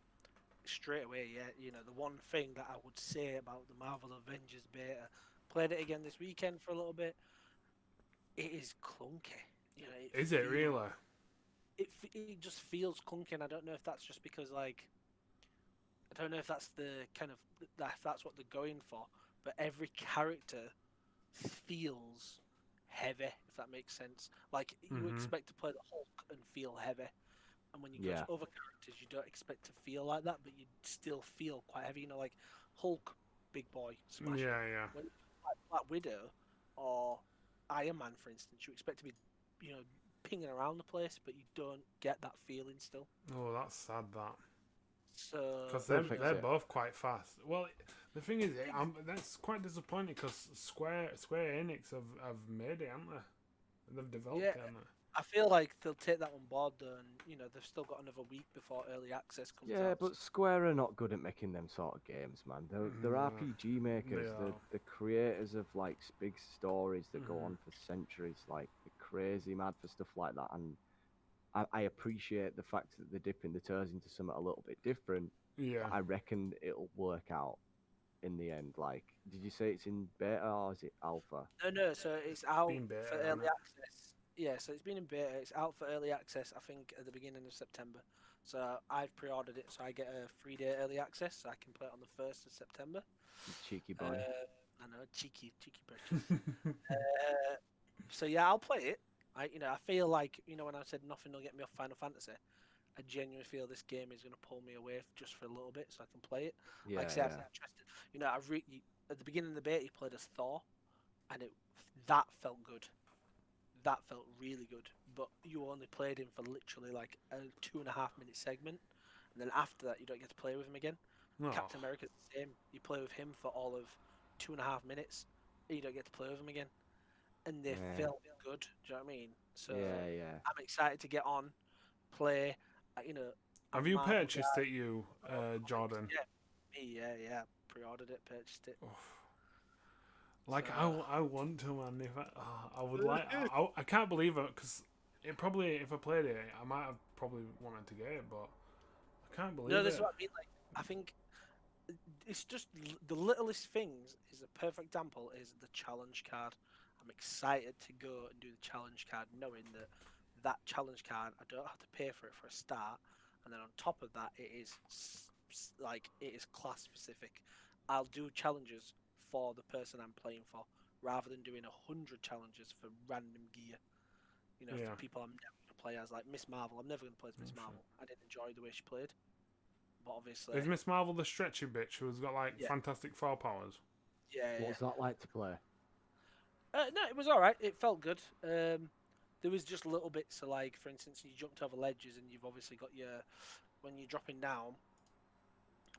Speaker 2: straight away, you know, the one thing that I would say about the Marvel Avengers beta, played it again this weekend for a little bit. It is clunky. You know,
Speaker 3: is it really?
Speaker 2: It just feels clunky, and I don't know if that's just because like. I don't know if that's that's what they're going for, but every character feels heavy, if that makes sense. Like you expect to play the Hulk and feel heavy, and when you go to other characters, you don't expect to feel like that, but you still feel quite heavy. You know, like Hulk, big boy, smash.
Speaker 3: Yeah.
Speaker 2: When like Black Widow or Iron Man, for instance, you expect to be, you know, pinging around the place, but you don't get that feeling still.
Speaker 3: Oh, that's sad. That.
Speaker 2: So
Speaker 3: because they're both quite fast. Well, the thing is, that's quite disappointing because Square Enix have made it, haven't they? They've developed it, haven't
Speaker 2: I feel like they'll take that on board though, and they've still got another week before early access comes
Speaker 1: Yeah,
Speaker 2: out.
Speaker 1: but Square are not good at making them sort of games, man. They're RPG makers.
Speaker 3: They
Speaker 1: They're
Speaker 3: are.
Speaker 1: the creators of like big stories that go
Speaker 3: Mhm.
Speaker 1: on for centuries. Like they're crazy mad for stuff like that, and I appreciate the fact that they're dipping the toes into something a little bit different.
Speaker 3: Yeah.
Speaker 1: But I reckon it'll work out in the end. Like, did you say it's in beta or is it alpha?
Speaker 2: No. So it's out
Speaker 3: been beta,
Speaker 2: for
Speaker 3: hasn't
Speaker 2: early
Speaker 3: it?
Speaker 2: access. Yeah, so it's been in beta. It's out for early access. I think at the beginning of September. So I've pre-ordered it, so I get a 3-day early access, so I can play it on the 1st of September.
Speaker 1: You cheeky boy.
Speaker 2: I know, cheeky purchase. So yeah, I'll play it. I feel like when I said nothing will get me off Final Fantasy, I genuinely feel this game is going to pull me away just for a little bit, so I can play it.
Speaker 1: Yeah,
Speaker 2: Like I said, I'm interested. At the beginning of the beta, you played as Thor, and that felt good. That felt really good. But you only played him for literally like a 2.5 minute segment, and then after that, you don't get to play with him again.
Speaker 3: Oh.
Speaker 2: Captain America's the same. You play with him for all of 2.5 minutes, and you don't get to play with him again. And they felt good. Do you know what I mean? So
Speaker 1: yeah.
Speaker 2: I'm excited to get on, play.
Speaker 3: Have you
Speaker 2: Marvel
Speaker 3: purchased
Speaker 2: guy.
Speaker 3: it, Jordan?
Speaker 2: Yeah. Pre-ordered it, purchased it.
Speaker 3: Like
Speaker 2: So-
Speaker 3: I want to, man. If I would like, I can't believe it because it probably, if I played it, I might have probably wanted to get it, but I can't believe
Speaker 2: No, this
Speaker 3: it.
Speaker 2: is what I mean. Like, I think it's just the littlest things. Is a perfect example. Is the challenge card. I'm excited to go and do the challenge card, knowing that challenge card I don't have to pay for it for a start, and then on top of that, it is class specific. I'll do challenges for the person I'm playing for, rather than doing 100 challenges for random gear.
Speaker 3: Yeah.
Speaker 2: For people I'm never gonna play as, like Miss Marvel. I'm never gonna play as Miss Marvel. I didn't enjoy the way she played, but obviously,
Speaker 3: Is Miss Marvel the stretchy bitch who's got like
Speaker 2: Yeah.
Speaker 3: Fantastic Four powers?
Speaker 2: yeah.
Speaker 1: What's that like to play?
Speaker 2: No, it was all right. It felt good. There was just little bits. So, like, for instance, you jumped over ledges, and you've obviously got when you're dropping down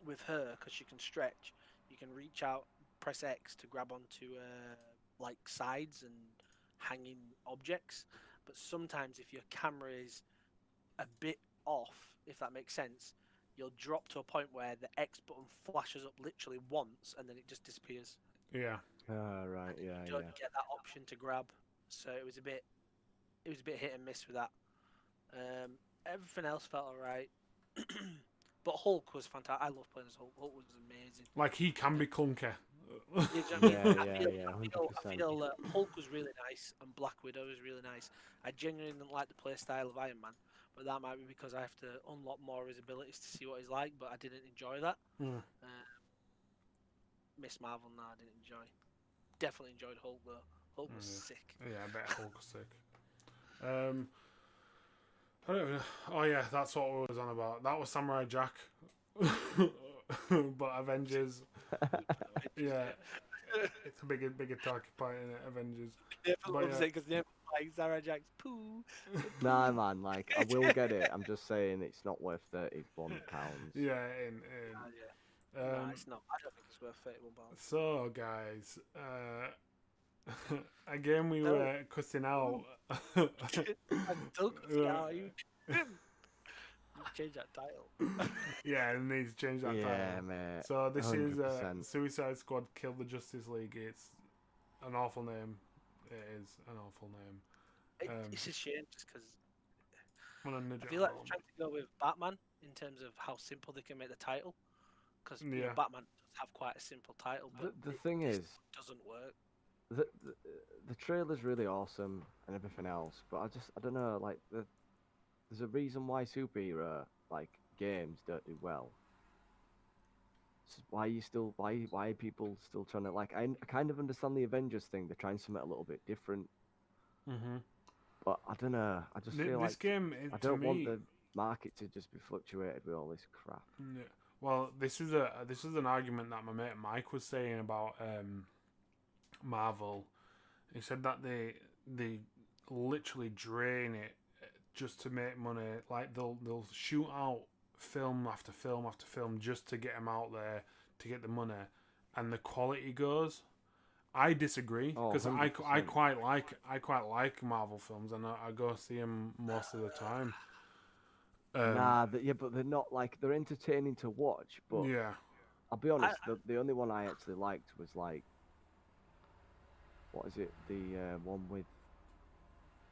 Speaker 2: with her, because she can stretch, you can reach out, press X to grab onto like sides and hanging objects. But sometimes, if your camera is a bit off, if that makes sense, you'll drop to a point where the X button flashes up literally once, and then it just disappears.
Speaker 3: Yeah.
Speaker 1: Right,
Speaker 2: You
Speaker 1: yeah.
Speaker 2: don't get that option to grab, so it was a bit hit and miss with that. Everything else felt alright, but Hulk was fantastic. I love playing as Hulk. Hulk was amazing.
Speaker 3: Like he can be clunky.
Speaker 2: You know what I mean?
Speaker 1: Yeah,
Speaker 2: I feel Hulk was really nice and Black Widow was really nice. I genuinely didn't like the play style of Iron Man, but that might be because I have to unlock more of his abilities to see what he's like. But I didn't enjoy that. Miss Marvel, no, I didn't enjoy. Definitely enjoyed Hulk though. Hulk was sick.
Speaker 3: Yeah, I bet Hulk was sick. I don't know. Oh yeah, that's what we was on about. That was Samurai Jack. But Avengers, yeah, it's a bigger talking point in it. Avengers.
Speaker 2: Definitely because the like Sarah Jack's poo.
Speaker 1: Nah, man. Like, I will get it. I'm just saying it's not worth £31.
Speaker 3: Yeah,
Speaker 2: No, it's not. I don't think it's worth £31.
Speaker 3: So guys, again we were cussing out.
Speaker 2: I'm still cussing out. You change that title.
Speaker 3: Yeah, it needs to change that title.
Speaker 1: Yeah, mate.
Speaker 3: So this
Speaker 1: 100%.
Speaker 3: is Suicide Squad Kill the Justice League. It's an awful name. It is an awful name.
Speaker 2: It's a shame just because
Speaker 3: I
Speaker 2: feel like they're trying to go with Batman in terms of how simple they can make the title. Because Batman does have quite a simple title, but
Speaker 1: The thing is,
Speaker 2: doesn't work.
Speaker 1: The trailer's really awesome and everything else, but I don't know, like there's a reason why superhero like games don't do well. So why are people still trying to like? I kind of understand the Avengers thing. They're trying something a little bit different. But I don't know. I just feel
Speaker 3: this
Speaker 1: like
Speaker 3: game,
Speaker 1: I don't want the market to just be fluctuated with all this crap.
Speaker 3: Yeah. Well, this is an argument that my mate Mike was saying about Marvel. He said that they literally drain it just to make money. Like they'll shoot out film after film after film just to get them out there to get the money, and the quality goes. I disagree because I
Speaker 1: 100%.
Speaker 3: quite like Marvel films and I go see them most of the time.
Speaker 1: But they're not like they're entertaining to watch. But
Speaker 3: Yeah.
Speaker 1: I'll be honest, the only one I actually liked was like, what is it? The one with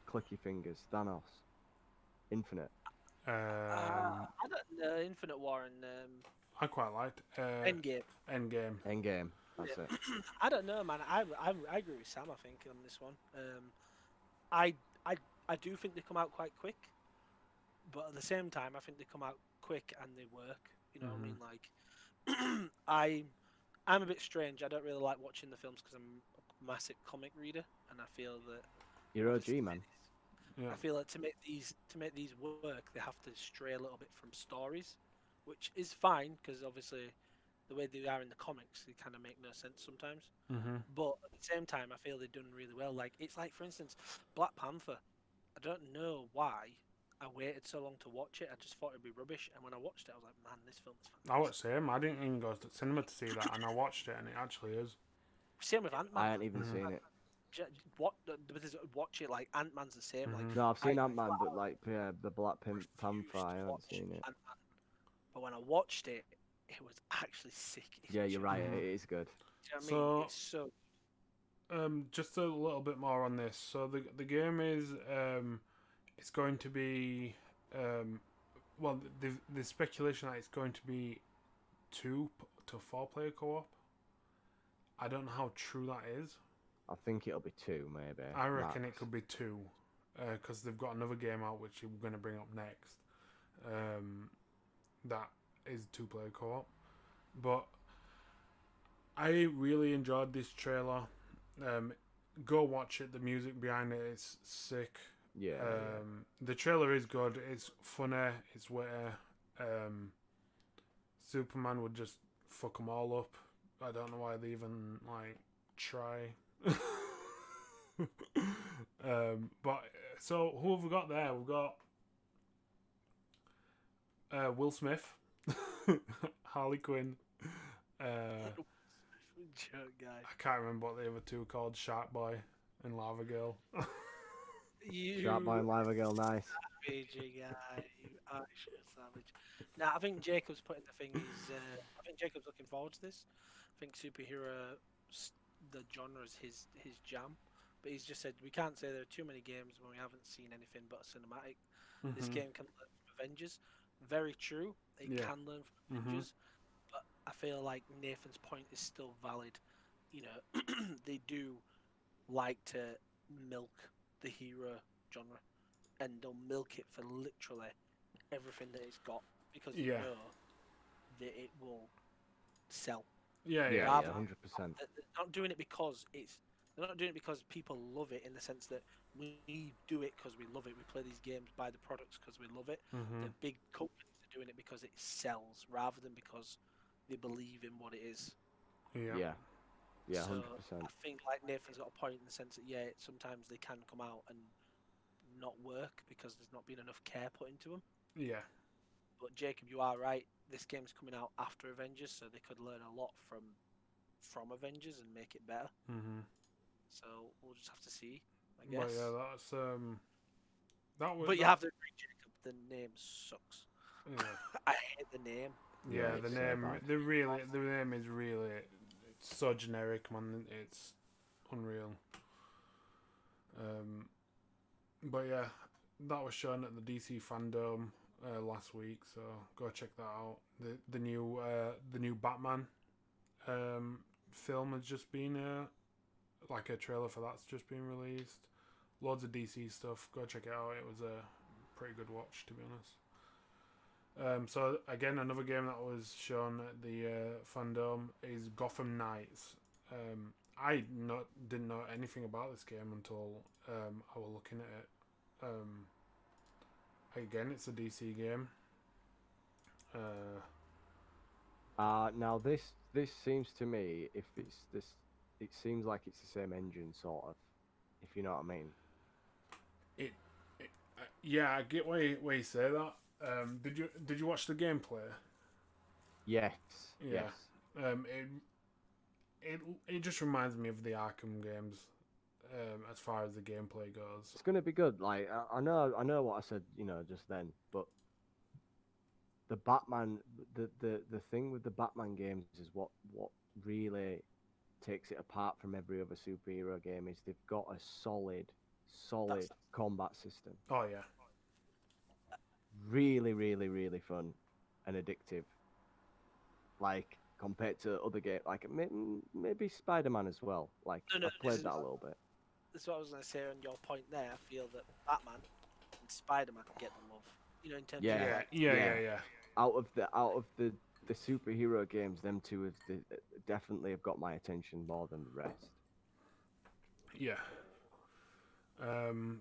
Speaker 1: clicky fingers, Thanos, Infinite.
Speaker 2: I don't know. Infinite War and
Speaker 3: I quite liked
Speaker 2: Endgame.
Speaker 1: Endgame. That's it.
Speaker 2: I don't know, man. I agree with Sam. I think on this one. I I do think they come out quite quick, but at the same time, I think they come out quick and they work. You know what I mean? Like, I'm a bit strange. I don't really like watching the films because I'm a massive comic reader, and I feel that
Speaker 1: You're OG, man.
Speaker 3: Yeah.
Speaker 2: I feel like to make these work, they have to stray a little bit from stories, which is fine because obviously the way they are in the comics, they kind of make no sense sometimes. But at the same time, I feel they've done really well. Like it's like, for instance, Black Panther. I don't know why I waited so long to watch it. I just thought it'd be rubbish, and when I watched it, I was like, man, this film is fantastic.
Speaker 3: I watched him. I didn't even go to the cinema to see that, and I watched it, and it actually is.
Speaker 2: Same with Ant-Man.
Speaker 1: I hadn't even seen it.
Speaker 2: Watch it, like Ant-Man's the same. Like
Speaker 1: No, I've seen Ant-Man, but like the Black Panther, I haven't seen it.
Speaker 2: Ant-Man. But when I watched it, it was actually sick.
Speaker 1: Yeah, you're right. It is good.
Speaker 2: Do you know what I mean? It's so.
Speaker 3: Just a little bit more on this. So the game is it's going to be well, the speculation that it's going to be 2 to 4 player co-op. I don't know how true that is.
Speaker 1: I think it'll be 2, maybe.
Speaker 3: I reckon
Speaker 1: max.
Speaker 3: it could be 2 because they've got another game out which we're going to bring up next. That is 2 player co-op, but I really enjoyed this trailer. Go watch it. The music behind it is sick.
Speaker 1: Yeah.
Speaker 3: The trailer is good. It's funny. It's where Superman would just fuck them all up. I don't know why they even like try. But so who have we got there? We've got Will Smith, Harley Quinn.
Speaker 2: Joke guy.
Speaker 3: I can't remember what the other 2 called. Shark Boy and Lava Girl.
Speaker 1: Shark Boy and Lava Girl, nice.
Speaker 2: Savage guy, you actually savage. Now I think Jacob's putting the thing. I think Jacob's looking forward to this. I think superhero, the genre is his jam. But he's just said we can't say there are too many games when we haven't seen anything but a cinematic. This game can learn from Avengers. Very true. It can learn from Avengers. But I feel like Nathan's point is still valid. You know, they do like to milk the hero genre, and they'll milk it for literally everything that it's got because they know that it will sell.
Speaker 1: Yeah, 100%.
Speaker 2: They're not doing it because they're not doing it because people love it in the sense that we do it because we love it. We play these games, buy the products because we love it. The big companies are doing it because it sells rather than because they believe in what it is.
Speaker 1: Yeah, 100%.
Speaker 2: So I think like Nathan's got a point in the sense that sometimes they can come out and not work because there's not been enough care put into them.
Speaker 3: Yeah.
Speaker 2: But Jacob, you are right. This game's coming out after Avengers, so they could learn a lot from Avengers and make it better. So we'll just have to see, I guess.
Speaker 3: But yeah, that's that was.
Speaker 2: But you have to agree, Jacob. The name sucks.
Speaker 3: Yeah.
Speaker 2: I hate the name.
Speaker 3: Yeah, the name. The name is really. It's so generic, man. It's unreal. But yeah, that was shown at the DC Fandom last week, so go check that out. The new Batman film has just been like a trailer for that's just been released. Loads of DC stuff. Go check it out. It was a pretty good watch, to be honest. So again, another game that was shown at the Fandom is Gotham Knights. I didn't know anything about this game until I was looking at it. Again, it's a DC game.
Speaker 1: Now this seems to me, if it's this, it seems like it's the same engine, sort of. If you know what I mean.
Speaker 3: Yeah, I get why you say that. Did you watch the gameplay?
Speaker 1: Yes.
Speaker 3: Yeah.
Speaker 1: Yes.
Speaker 3: it just reminds me of the Arkham games, as far as the gameplay goes.
Speaker 1: It's gonna be good. Like I know what I said, just then, but the Batman, the thing with the Batman games is what really takes it apart from every other superhero game is they've got a solid combat system.
Speaker 3: Oh yeah.
Speaker 1: Really, really, really fun and addictive. Like compared to other games, like maybe Spider-Man as well. Like I've played that a little bit.
Speaker 2: That's what I was going to say on your point there. I feel that Batman and Spider-Man get the love. In terms of
Speaker 3: Yeah.
Speaker 1: Out of the superhero games, them two have definitely have got my attention more than the rest.
Speaker 3: Yeah.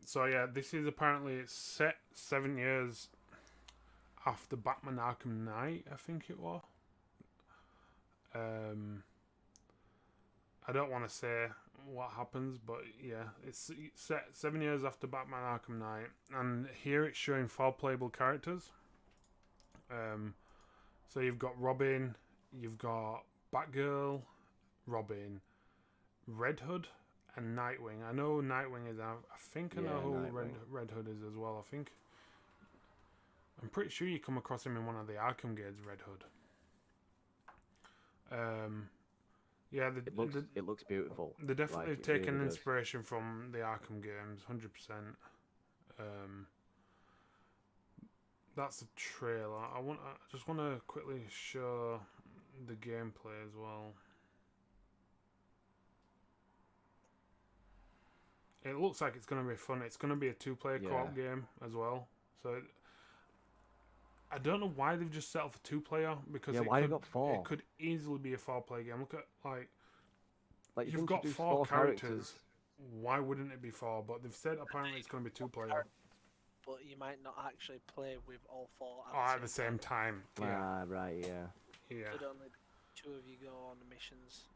Speaker 3: So yeah, this is apparently set 7 years after Batman Arkham Knight, I think it was. I don't want to say what happens, but yeah, it's set 7 years after Batman Arkham Knight, and here it's showing 4 playable characters. So you've got Robin, you've got Batgirl, Robin, Red Hood, and Nightwing. I know Nightwing is out. I think I know who Red Hood is as well. I'm pretty sure you come across him in one of the Arkham games, Red Hood. Yeah,
Speaker 1: it looks beautiful.
Speaker 3: They definitely
Speaker 1: like,
Speaker 3: taken
Speaker 1: really
Speaker 3: inspiration from the Arkham games, 100%. That's a trailer. I just want to quickly show the gameplay as well. It looks like it's going to be fun. It's going to be a 2-player co-op game as well. So I don't know why they've just settled for 2-player, because
Speaker 1: why you got 4?
Speaker 3: It could easily be a 4-player game. Look at
Speaker 1: like
Speaker 3: you've got 4 characters. Why wouldn't it be 4? But they've said apparently it's going to be 2-player.
Speaker 2: But you might not actually play with all 4
Speaker 3: at the same time.
Speaker 1: Yeah. Right, yeah.
Speaker 3: Yeah.
Speaker 2: So only 2 of you go on the missions.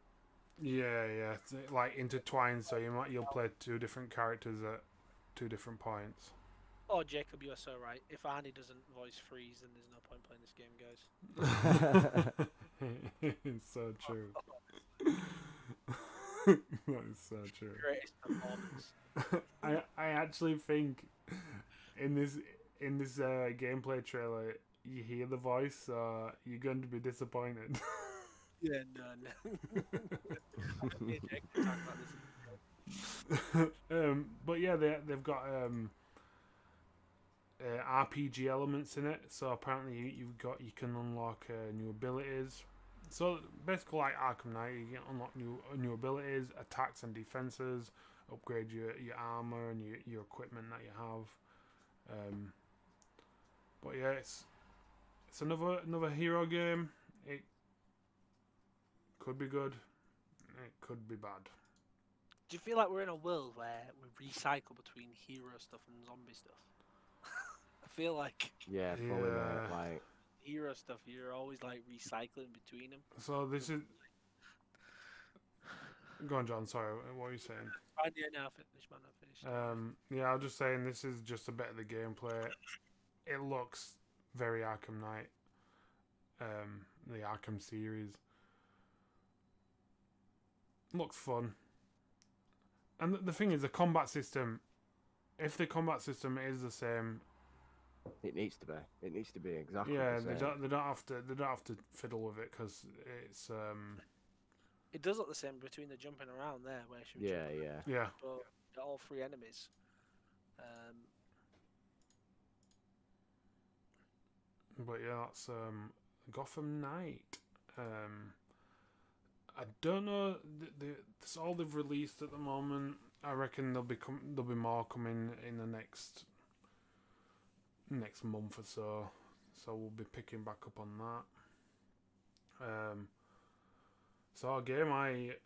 Speaker 3: Yeah. It's like intertwined, so you'll play 2 different characters at 2 different points.
Speaker 2: Oh, Jacob, you are so right. If Arnie doesn't voice freeze, then there's no point playing this game, guys.
Speaker 3: It's so true. That is so true.
Speaker 2: Greatest performance.
Speaker 3: I actually think in this gameplay trailer you hear the voice, so you're going to be disappointed.
Speaker 2: Yeah, no. Yeah, Jacob, talk about
Speaker 3: this. But yeah, they've got RPG elements in it. So apparently you can unlock new abilities. So basically, like Arkham Knight, you can unlock new abilities, attacks and defenses, upgrade your armor and your equipment that you have. But yeah, it's another hero game. It could be good. It could be bad.
Speaker 2: Do you feel like we're in a world where we recycle between hero stuff and zombie stuff? I feel like
Speaker 1: fully like
Speaker 2: hero stuff, you're always like recycling between them.
Speaker 3: So this is. Go on, John. Sorry, what were you saying?
Speaker 2: Yeah, now finished.
Speaker 3: Yeah, I was just saying this is just a bit of the gameplay. It looks very Arkham Knight, the Arkham series. Looks fun. And the thing is, the combat system. If the combat system is the same,
Speaker 1: it needs to be. It needs to be exactly.
Speaker 3: Yeah,
Speaker 1: the same.
Speaker 3: they don't have to fiddle with it, because it's.
Speaker 2: It does look the same between the jumping around there, where she was
Speaker 3: Yeah.
Speaker 2: But they're all 3 enemies.
Speaker 3: But yeah, that's Gotham Knight. I don't know. That's all they've released at the moment. I reckon there'll be more coming in the next month or so. So we'll be picking back up on that. So a game I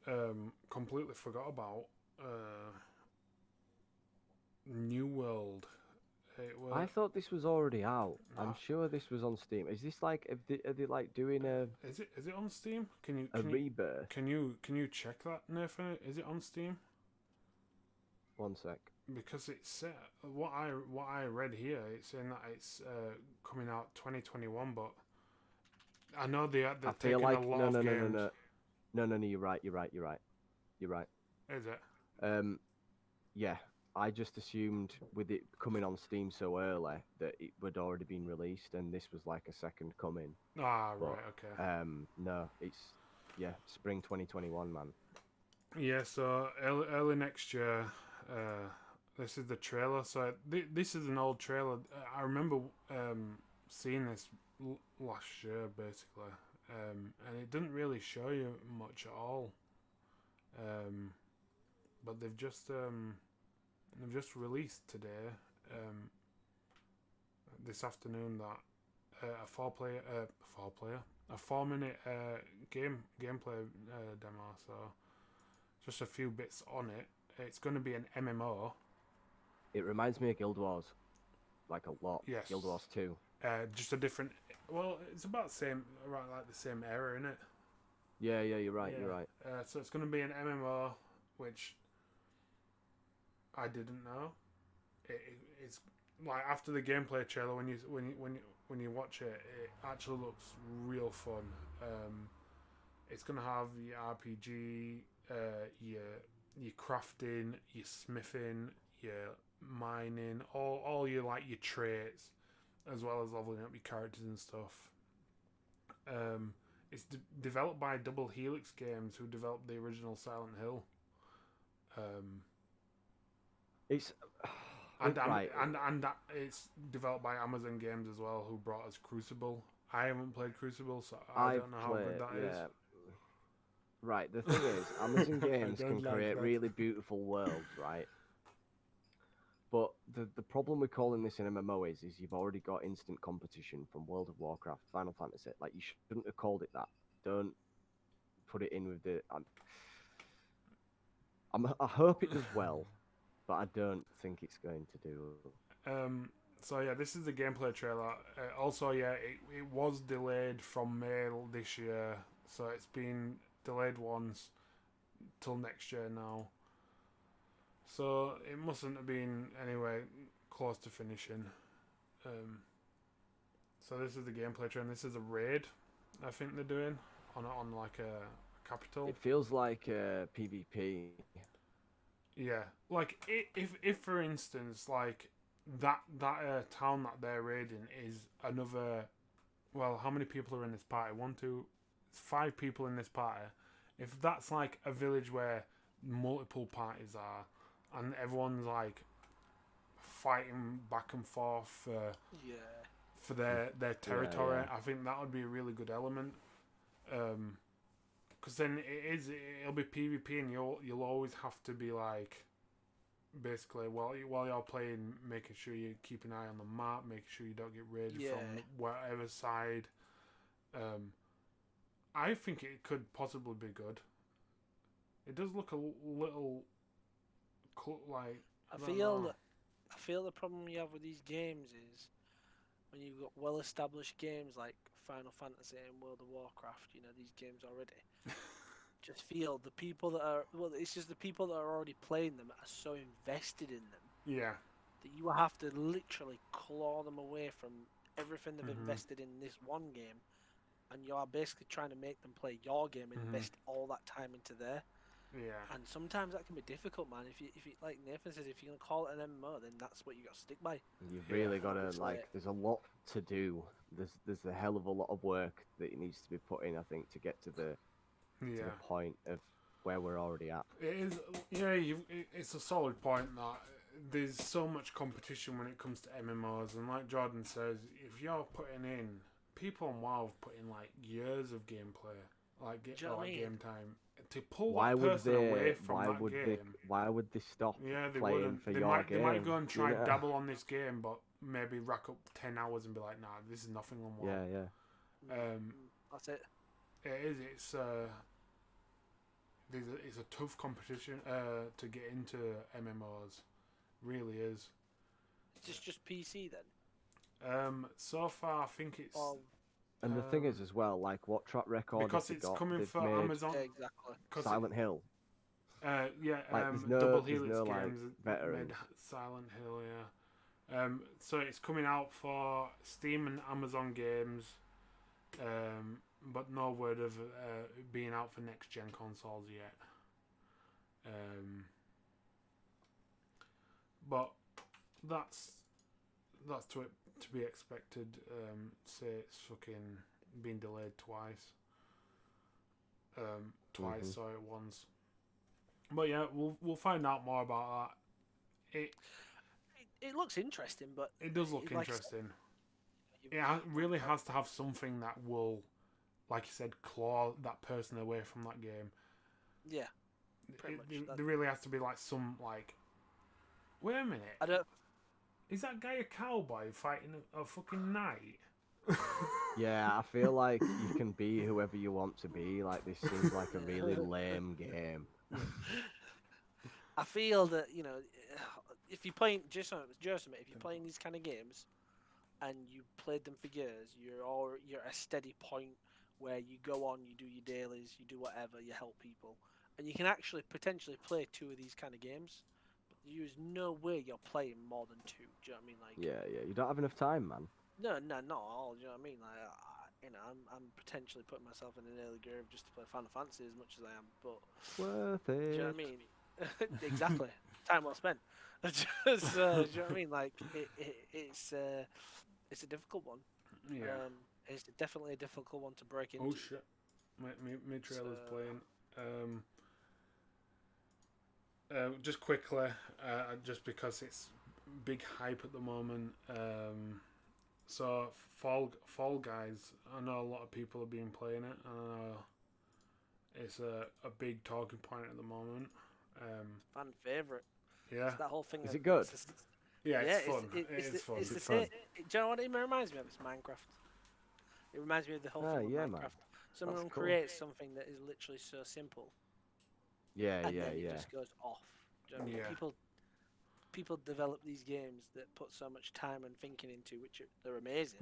Speaker 3: completely forgot about. New World.
Speaker 1: I thought this was already out. I'm sure this was on Steam. Is this like are they like doing a?
Speaker 3: Is it on Steam? Can you
Speaker 1: rebirth?
Speaker 3: Can you check that, Nathan? Is it on Steam?
Speaker 1: One sec.
Speaker 3: Because it's what I read here. It's saying that it's coming out 2021, but I know they're taking a lot of games.
Speaker 1: No, you're right. You're right.
Speaker 3: Is it?
Speaker 1: Yeah. I just assumed with it coming on Steam so early that it would already been released, and this was like a second coming.
Speaker 3: Ah,
Speaker 1: But
Speaker 3: right, okay.
Speaker 1: no, it's spring 2021, man.
Speaker 3: Yeah, so early next year. This is the trailer. So this is an old trailer. I remember seeing this last year, basically, and it didn't really show you much at all. But they've just released today, this afternoon, that a 4-minute gameplay demo. So just a few bits on it. It's going to be an MMO.
Speaker 1: It reminds me of Guild Wars, like a lot.
Speaker 3: Yes.
Speaker 1: Guild Wars 2.
Speaker 3: Just a different. Well, it's about the same, right? Like the same era, isn't it?
Speaker 1: Yeah, you're right.
Speaker 3: Yeah.
Speaker 1: You're right.
Speaker 3: So it's going to be an MMO, which I didn't know. It's like after the gameplay trailer, when you watch it, it actually looks real fun. It's going to have your RPG, your crafting, your smithing, your mining, all your like your traits, as well as leveling up your characters and stuff. It's developed by Double Helix Games, who developed the original Silent Hill.
Speaker 1: It's
Speaker 3: right. and it's developed by Amazon Games as well, who brought us Crucible. I haven't played Crucible, so I don't know how good that is.
Speaker 1: Right, the thing is, Amazon Games can create really beautiful worlds, right? But the problem with calling this an MMO is you've already got instant competition from World of Warcraft, Final Fantasy. Like, you shouldn't have called it that. Don't put it in with the... I hope it does well, but I don't think it's going to do.
Speaker 3: So yeah, this is the gameplay trailer. Also, yeah, it was delayed from May this year, so it's been delayed once till next year now. So it mustn't have been anyway close to finishing. So this is the gameplay trailer. This is a raid, I think they're doing on like a capital.
Speaker 1: It feels like PvP.
Speaker 3: Yeah, like if for instance, like that town that they're raiding is another. Well, how many people are in this party? 5 people in this party. If that's like a village where multiple parties are, and everyone's like fighting back and forth for their territory, I think that would be a really good element. Because then it'll be PvP, and you'll always have to be like, basically while you're playing, making sure you keep an eye on the map, making sure you don't get raided from whatever side. I think it could possibly be good. It does look a little like.
Speaker 2: I feel the problem you have with these games is when you've got well-established games like Final Fantasy and World of Warcraft. You know, these games already. Just feel the people that are it's just the people that are already playing them are so invested in them.
Speaker 3: Yeah.
Speaker 2: That you have to literally claw them away from everything they've invested in this one game, and you are basically trying to make them play your game and invest all that time into there.
Speaker 3: Yeah.
Speaker 2: And sometimes that can be difficult, man. If you like Nathan says, if you're gonna call it an MMO, then that's what you got to stick by.
Speaker 1: You've really got to there's a lot to do. There's a hell of a lot of work that needs to be put in, I think, to get to the point of where we're already at.
Speaker 3: It is, it's a solid point that there's so much competition when it comes to MMOs, and like Jordan says, if you're putting in, people on WoW put in like years of gameplay, like game time, to pull that person away from that game.
Speaker 1: Why would they stop
Speaker 3: they
Speaker 1: playing
Speaker 3: wouldn't.
Speaker 1: for your game?
Speaker 3: They might go and try dabble on this game, but maybe rack up 10 hours and be like, nah, this is nothing on WoW.
Speaker 1: Yeah.
Speaker 2: That's it.
Speaker 3: It is. It's a tough competition to get into MMOs. Really is.
Speaker 2: Is this just PC then?
Speaker 3: So far I think it's.
Speaker 1: And the thing is as well, like what track record
Speaker 3: because it's coming for Amazon.
Speaker 2: Yeah, exactly.
Speaker 1: Silent Hill.
Speaker 3: Double Helix Games
Speaker 1: like,
Speaker 3: made Silent Hill. So it's coming out for Steam and Amazon Games. but no word of being out for next gen consoles yet. But that's to be expected. Say it's fucking been delayed twice. Sorry, once. But yeah, we'll find out more about that.
Speaker 2: It looks interesting, but
Speaker 3: it does look interesting. It really has to have something that will, like you said, claw that person away from that game.
Speaker 2: Yeah, pretty much.
Speaker 3: There really has to be like some like. Wait a minute.
Speaker 2: I don't.
Speaker 3: Is that guy a cowboy fighting a fucking knight?
Speaker 1: Yeah, I feel like you can be whoever you want to be. Like, this seems like a really lame game.
Speaker 2: I feel that, if you're playing if you're playing these kind of games, and you played them for years, you're at a steady point where you go on, you do your dailies, you do whatever, you help people, and you can actually potentially play 2 of these kind of games. There's no way you're playing more than 2. Do you know what I mean? Like,
Speaker 1: yeah, you don't have enough time, man.
Speaker 2: No, not all. Do you know what I mean? Like, I'm potentially putting myself in an early grave just to play Final Fantasy as much as I am, but
Speaker 1: worth it.
Speaker 2: Do you know what I mean? Exactly. Time well spent. Do you know what I mean? Like, it's a difficult one.
Speaker 3: Yeah.
Speaker 2: It's definitely a difficult one to break into.
Speaker 3: Oh shit! My trailer's playing. Just quickly, just because it's big hype at the moment. So Fall Guys, I know a lot of people have been playing it. I know it's a big talking point at the moment.
Speaker 2: Fan favorite.
Speaker 3: Yeah.
Speaker 2: It's that whole thing.
Speaker 1: Is it good?
Speaker 3: Yeah, it's fun. It's fun.
Speaker 2: It's
Speaker 3: it's
Speaker 2: fun.
Speaker 3: fun.
Speaker 2: Do you know what it reminds me of? It's Minecraft. It reminds me of the whole thing of Minecraft.
Speaker 1: Man.
Speaker 2: Someone creates something that is literally so simple.
Speaker 1: Yeah,
Speaker 2: and then it just goes off. Do you know what I mean? People develop these games that put so much time and thinking into, which they're amazing.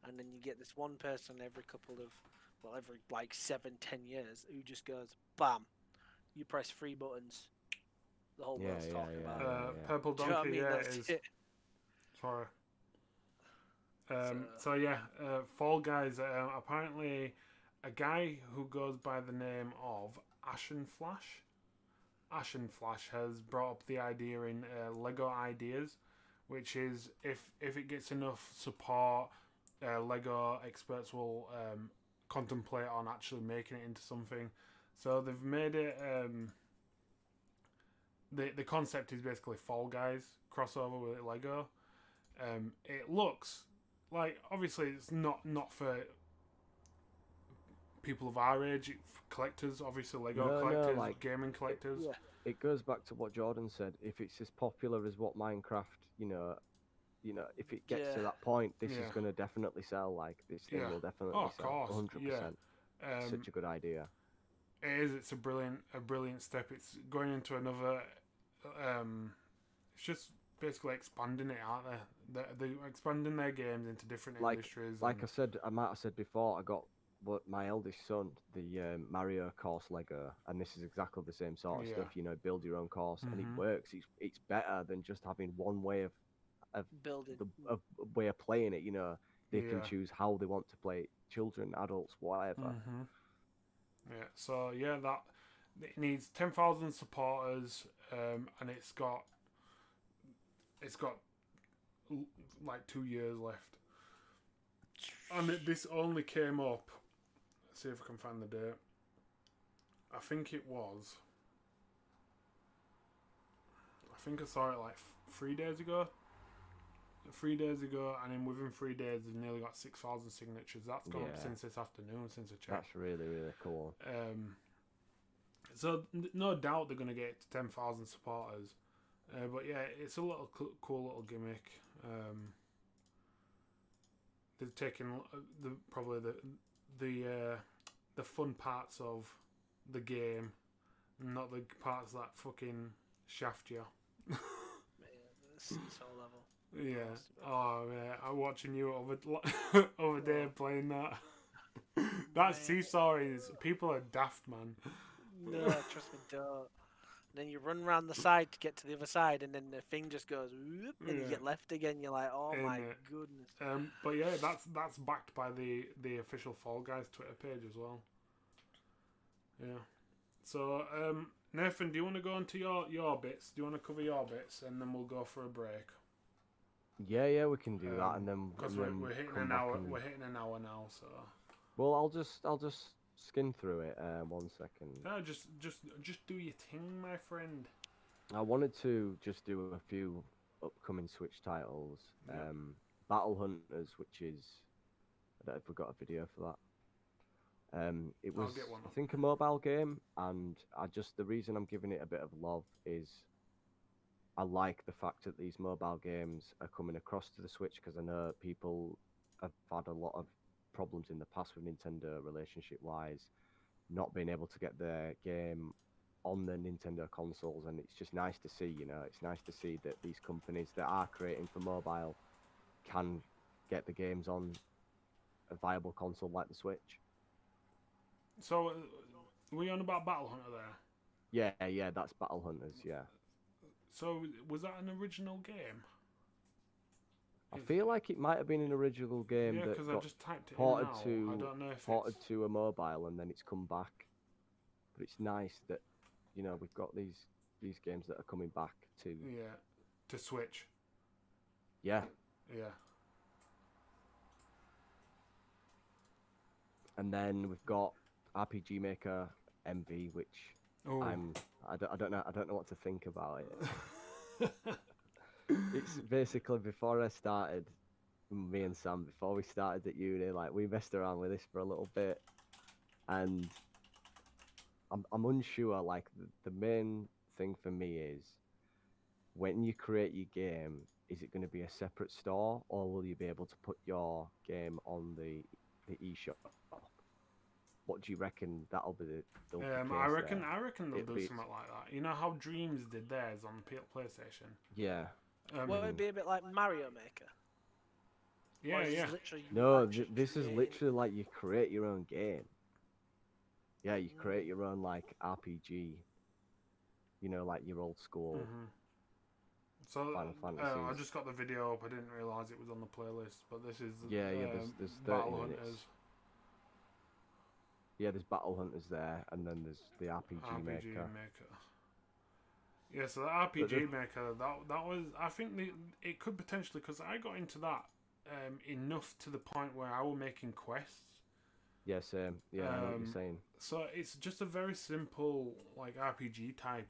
Speaker 2: And then you get this one person every like 7-10 years who just goes, bam, you press 3 buttons, the whole world's talking about it.
Speaker 3: Purple Donkey,
Speaker 2: Do you know what I mean?
Speaker 3: it is.
Speaker 2: It.
Speaker 3: Sorry. Fall Guys, apparently a guy who goes by the name of Ashen Flash has brought up the idea in Lego Ideas, which is if it gets enough support, Lego experts will contemplate on actually making it into something. So they've made it. The concept is basically Fall Guys crossover with Lego. It looks like, obviously it's not for people of our age, collectors, obviously Lego collectors, like, gaming collectors.
Speaker 1: It goes back to what Jordan said. If it's as popular as what Minecraft, if it gets to that point, this is going to definitely sell. Like, this thing will definitely sell. 100%. Such a good idea.
Speaker 3: It is. It's a brilliant step. It's going into another. It's just basically expanding it, aren't they? They're expanding their games into different industries.
Speaker 1: Like I said, I might have said before, I got my eldest son the Mario course Lego, and this is exactly the same sort of stuff. Build your own course, and it works. It's better than just having one way of
Speaker 2: building,
Speaker 1: a way of playing it. They can choose how they want to play it. Children, adults, whatever.
Speaker 3: Yeah. So that it needs 10,000 supporters, and it's got like 2 years left. And this only came up. Let's see if I can find the date. I think I saw it like 3 days ago. 3 days ago, and then within 3 days, they've nearly got 6,000 signatures. That's gone up since this afternoon, since I checked.
Speaker 1: That's really, really cool.
Speaker 3: So no doubt they're going to get to 10,000 supporters. But yeah, it's a little cool little gimmick. They've taken the fun parts of the game, not the parts that fucking shaft you.
Speaker 2: The seesaw level.
Speaker 3: Yeah. Oh man, I'm watching you over there playing that. That seesaw is, people are daft, man.
Speaker 2: No, trust me, don't. then you run around the side to get to the other side, and then the thing just goes, whoop, and you get left again. You're like, oh my goodness.
Speaker 3: But yeah, that's backed by the official Fall Guys Twitter page as well. Yeah. So Nathan, do you want to go into your bits? Do you want to cover your bits, and then we'll go for a break?
Speaker 1: Yeah, we can do that, and then
Speaker 3: because we're hitting an hour. We're hitting an hour now, so.
Speaker 1: Well, I'll just skim through it. 1 second.
Speaker 3: No, just do your thing, my friend.
Speaker 1: I wanted to just do a few upcoming Switch titles.
Speaker 3: Yep.
Speaker 1: Battle Hunters, which is, I don't know if we've got a video for that. It was, I think, a mobile game, and the reason I'm giving it a bit of love is I like the fact that these mobile games are coming across to the Switch, because I know people have had a lot of problems in the past with Nintendo relationship-wise, not being able to get their game on the Nintendo consoles, and it's just nice to see, it's nice to see that these companies that are creating for mobile can get the games on a viable console like the Switch.
Speaker 3: So, were you on about Battle Hunter there?
Speaker 1: Yeah, that's Battle Hunters, yeah.
Speaker 3: So, was that an original game?
Speaker 1: I feel like it might have been an original game that got
Speaker 3: I just typed it
Speaker 1: ported
Speaker 3: in now. I don't know if
Speaker 1: ported to a mobile, and then it's come back. But it's nice that, we've got these games that are coming back to...
Speaker 3: Yeah, to Switch.
Speaker 1: Yeah.
Speaker 3: Yeah.
Speaker 1: And then we've got RPG Maker MV, which I don't know what to think about it. It's basically, before I started, me and Sam, before we started at uni, like, we messed around with this for a little bit, and I'm unsure. Like, the main thing for me is, when you create your game, is it going to be a separate store, or will you be able to put your game on the eShop? What do you reckon that'll be the case
Speaker 3: I reckon they'll do something like that. You know how Dreams did theirs on the PlayStation?
Speaker 1: Yeah.
Speaker 2: Will it be a bit like Mario Maker?
Speaker 3: Yeah.
Speaker 1: No, this is literally like you create your own game. Yeah, you create your own, like, RPG. Like your old school.
Speaker 3: Mm-hmm. So
Speaker 1: Final Fantasy.
Speaker 3: I just got the video up. I didn't realise it was on the playlist, but this is
Speaker 1: there's 30
Speaker 3: Battle
Speaker 1: minutes.
Speaker 3: Hunters.
Speaker 1: Yeah, there's Battle Hunters there, and then there's the RPG Maker.
Speaker 3: Yeah, so the RPG Maker, that was, I think it could potentially, because I got into that enough to the point where I was making quests.
Speaker 1: Yeah, same. Yeah, I know what you're saying.
Speaker 3: So it's just a very simple, like, RPG type.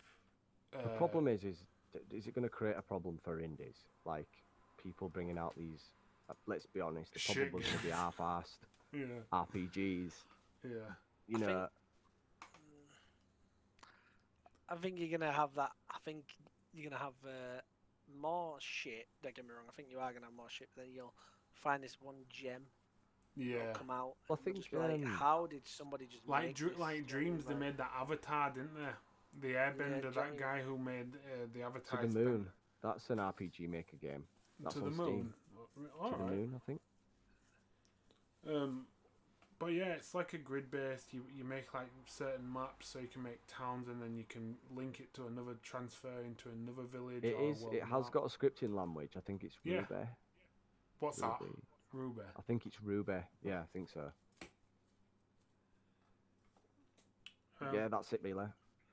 Speaker 1: The problem is it going to create a problem for indies? Like, people bringing out these, let's be honest, the problem was going to be half-assed RPGs.
Speaker 3: Yeah.
Speaker 2: I think you're gonna have that. I think you're gonna have more shit. Don't get me wrong. I think you are gonna have more shit. But then you'll find this one gem.
Speaker 3: Yeah.
Speaker 2: Come out.
Speaker 1: I think
Speaker 2: just be like, how did somebody just make this
Speaker 3: Dreams? They made that Avatar, didn't they? The Airbender, that guy who made the Avatar.
Speaker 1: To the Moon. That's an RPG Maker game. That's
Speaker 3: to
Speaker 1: on
Speaker 3: the
Speaker 1: Steam.
Speaker 3: Moon.
Speaker 1: To the Moon, I think.
Speaker 3: But yeah, it's like a grid based. You make like certain maps, so you can make towns, and then you can link it to another transfer into another village.
Speaker 1: It has got a scripting language. I think it's Ruby.
Speaker 3: What's that? Ruby.
Speaker 1: I think it's Ruby. Yeah, I think so. Yeah, that's it, really.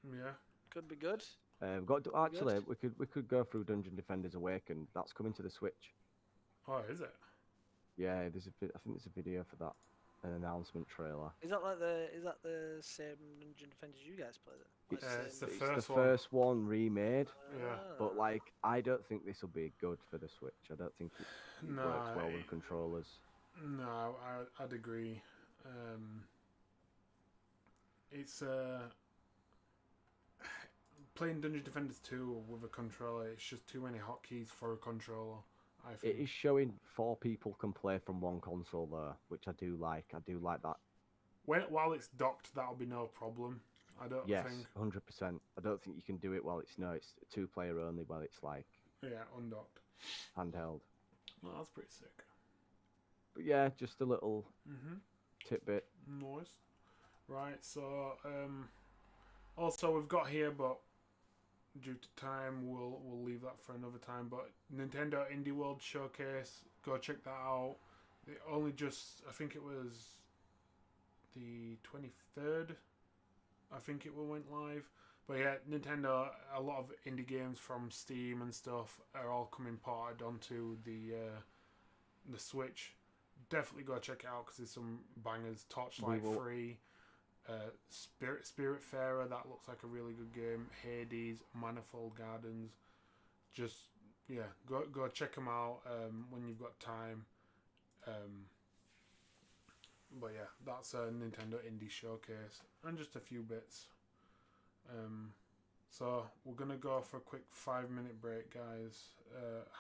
Speaker 3: Yeah.
Speaker 2: Could be good.
Speaker 1: We could go through Dungeon Defenders Awakened. That's coming to the Switch.
Speaker 3: Oh, is it?
Speaker 1: Yeah, I think there's a video for that. An announcement trailer.
Speaker 2: Is that the same Dungeon Defenders you guys played?
Speaker 3: It's the
Speaker 1: first one remade.
Speaker 3: Yeah.
Speaker 1: But, like, I don't think this will be good for the Switch. I don't think it works well with controllers.
Speaker 3: No, I'd agree. It's playing Dungeon Defenders 2 with a controller. It's just too many hotkeys for a controller. I think.
Speaker 1: It is showing 4 people can play from one console there, which I do like. I do like that.
Speaker 3: While it's docked, that'll be no problem. I don't think.
Speaker 1: Yes, 100%. I don't think you can do it while it's 2-player only. While it's like
Speaker 3: undocked,
Speaker 1: handheld.
Speaker 3: Well, that's pretty sick.
Speaker 1: But yeah, just a little tidbit.
Speaker 3: Nice. Right. So also we've got here, but due to time, we'll leave that for another time. But Nintendo Indie World Showcase, go check that out. It only just, I think it was the 23rd. I think it went live. But yeah, Nintendo, a lot of indie games from Steam and stuff are all coming ported onto the Switch. Definitely go check it out because there's some bangers. Torchlight 3, Spiritfarer, that looks like a really good game. Hades, Manifold Gardens. Just, yeah, go check them out when you've got time. But yeah, that's a Nintendo Indie Showcase. And just a few bits. So we're going to go for a quick 5-minute break, guys.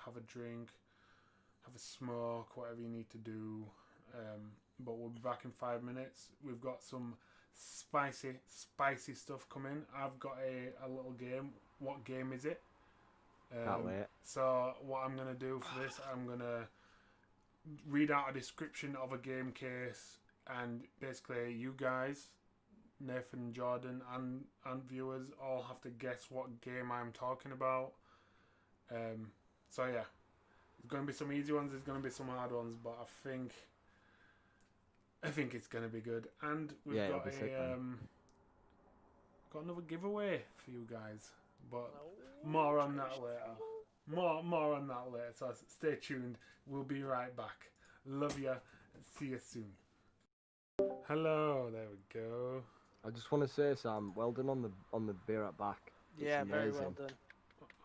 Speaker 3: Have a drink. Have a smoke, whatever you need to do. But we'll be back in 5 minutes. We've got some spicy stuff coming. I've got a little game. What game is it?
Speaker 1: Can't wait.
Speaker 3: So what I'm going to do for this, I'm going to read out a description of a game case, and basically you guys, Nathan, Jordan, and viewers all have to guess what game I'm talking about. So yeah. There's going to be some easy ones, there's going to be some hard ones, but I think it's going to be good. And we've got got another giveaway for you guys, but more on that later. More on that later, so stay tuned. We'll be right back. Love ya. See you soon. Hello, there we go.
Speaker 1: I just want to say, Sam, well done on the beer at back. It's
Speaker 2: Yeah, very
Speaker 1: amazing.
Speaker 2: well done.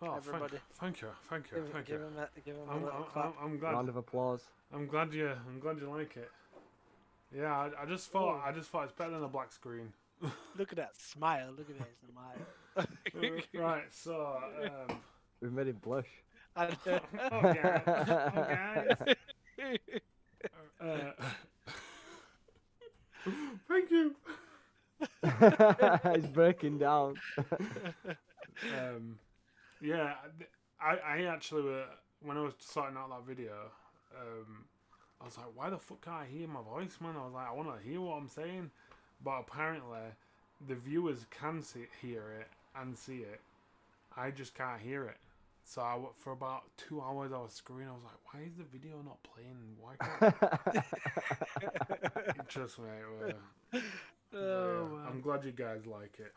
Speaker 3: Oh,
Speaker 2: Everybody.
Speaker 3: thank you.
Speaker 2: Give him a little clap.
Speaker 3: I'm glad.
Speaker 1: Round of applause.
Speaker 3: I'm glad you like it. Yeah, I just thought it's better than a black screen.
Speaker 2: Look at that smile. Look at that smile.
Speaker 3: Right, so
Speaker 1: We've made him blush.
Speaker 3: guys. Thank you.
Speaker 1: He's breaking down.
Speaker 3: Yeah, I actually when I was sorting out that video, I was like, why the fuck can't I hear my voice, man? I was like, I want to hear what I'm saying, but apparently the viewers can hear it and see it. I just can't hear it. So for about 2 hours I was screwing. I was like, why is the video not playing? Why can't Trust me. I'm glad you guys like it.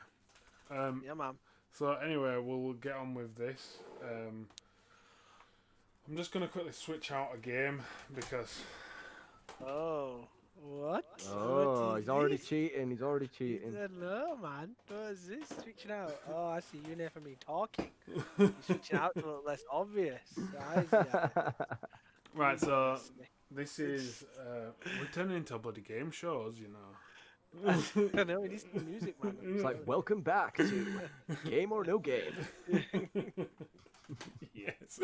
Speaker 2: Yeah, man.
Speaker 3: So anyway, we'll get on with this. I'm just going to quickly switch out a game because...
Speaker 2: Oh, what?
Speaker 1: Oh, he's already cheating. He's already cheating.
Speaker 2: No, man. What is this? Switching out. Oh, I see you there for me talking. You're switching out to look less obvious.
Speaker 3: Right, so this is... we're turning into bloody game shows, you know.
Speaker 2: I know, it is the music, man.
Speaker 1: It's like, welcome back to Game or No Game.
Speaker 3: Yes,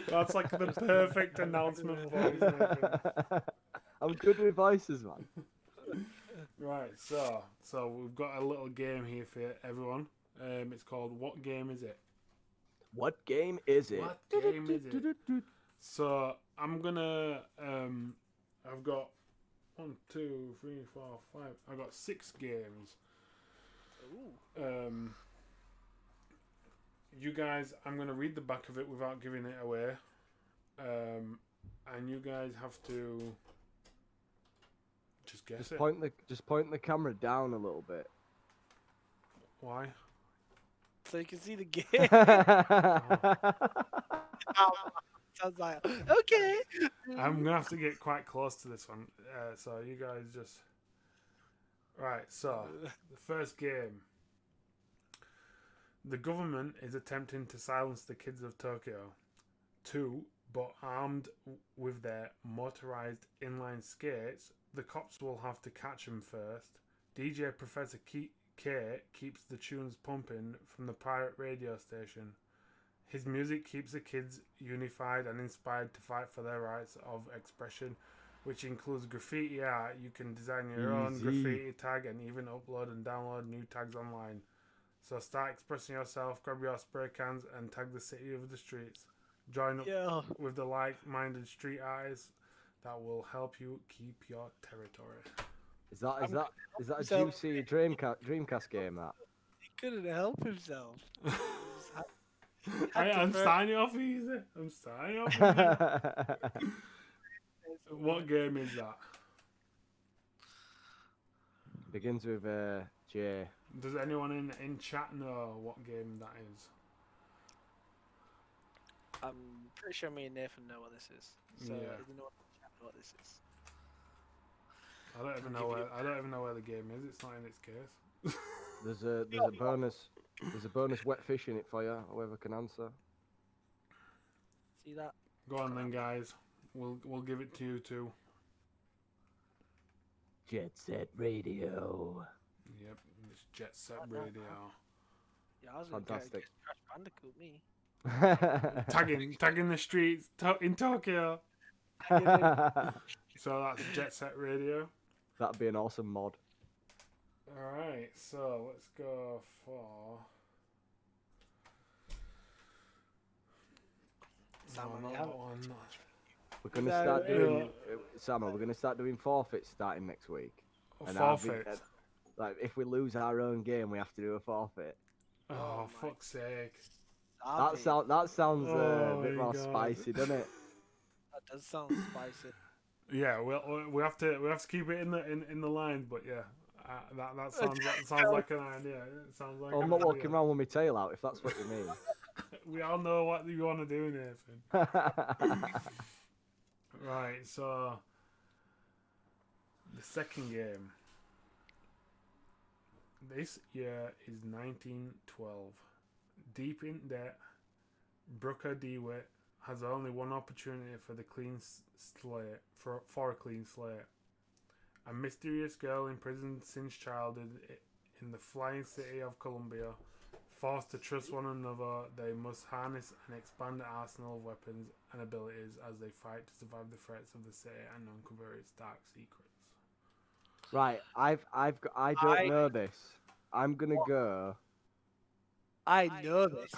Speaker 3: that's like the perfect announcement voice.
Speaker 1: I'm good with voices, man.
Speaker 3: Right, so we've got a little game here for everyone. It's called What Game Is It?
Speaker 1: What game is it?
Speaker 3: What game is it? So I'm gonna I've got 1, 2, 3, 4, 5. I've got 6 games.
Speaker 2: Ooh.
Speaker 3: You guys, I'm gonna read the back of it without giving it away. And you guys have to just guess it.
Speaker 1: Just point the camera down a little bit.
Speaker 3: Why?
Speaker 2: So you can see the game. Sounds like, okay.
Speaker 3: I'm gonna have to get quite close to this one. So you guys just... Right, so the first game. The government is attempting to silence the kids of Tokyo. 2, but armed with their motorized inline skates, the cops will have to catch them first. DJ Professor K keeps the tunes pumping from the pirate radio station. His music keeps the kids unified and inspired to fight for their rights of expression, which includes graffiti art. You can design your own graffiti tag and even upload and download new tags online. So start expressing yourself, grab your spray cans and tag the city of the streets. Join up with the like-minded street artists that will help you keep your territory.
Speaker 1: Is that a juicy Dreamcast game, that?
Speaker 2: He couldn't help himself.
Speaker 3: I'm signing off easy. I'm signing off easy. What game is that?
Speaker 1: Begins with J.
Speaker 3: Does anyone in chat know what game that is?
Speaker 2: I'm pretty sure me and Nathan know what this is. So
Speaker 3: Yeah.
Speaker 2: you know what this is.
Speaker 3: I don't even know where the game is. It's not in its case.
Speaker 1: There's a bonus wet fish in it for you. Whoever can answer.
Speaker 2: See that?
Speaker 3: Go on then, guys. We'll give it to you too.
Speaker 1: Jet Set Radio.
Speaker 3: Yep, it's Jet Set Radio.
Speaker 2: Yeah, I was gonna
Speaker 1: Fantastic.
Speaker 2: Crash Bandicoot me.
Speaker 3: tagging the streets in Tokyo. So that's Jet Set Radio.
Speaker 1: That'd be an awesome mod.
Speaker 3: Alright, so let's go for...
Speaker 1: We're gonna start doing Sam. We're gonna start doing forfeits starting next week. And
Speaker 3: forfeits.
Speaker 1: Like if we lose our own game, we have to do a forfeit.
Speaker 3: Oh, fuck's sake!
Speaker 1: That sounds a bit more spicy, doesn't it?
Speaker 2: That does sound spicy.
Speaker 3: Yeah, we have to keep it in the lines, but yeah, that sounds like an idea. It sounds like.
Speaker 1: I'm not walking around with my tail out, if that's what you mean.
Speaker 3: We all know what you want to do, Nathan. Right, so the second game this year is 1912. Deep in debt, Brooker DeWitt has only one opportunity for the clean slate for a clean slate. A mysterious girl imprisoned since childhood in the flying city of Columbia. Forced to trust one another, they must harness and expand the arsenal of weapons and abilities as they fight to survive the threats of the city and uncover its dark secrets.
Speaker 1: Right, I don't know this. I'm gonna go.
Speaker 2: I know this.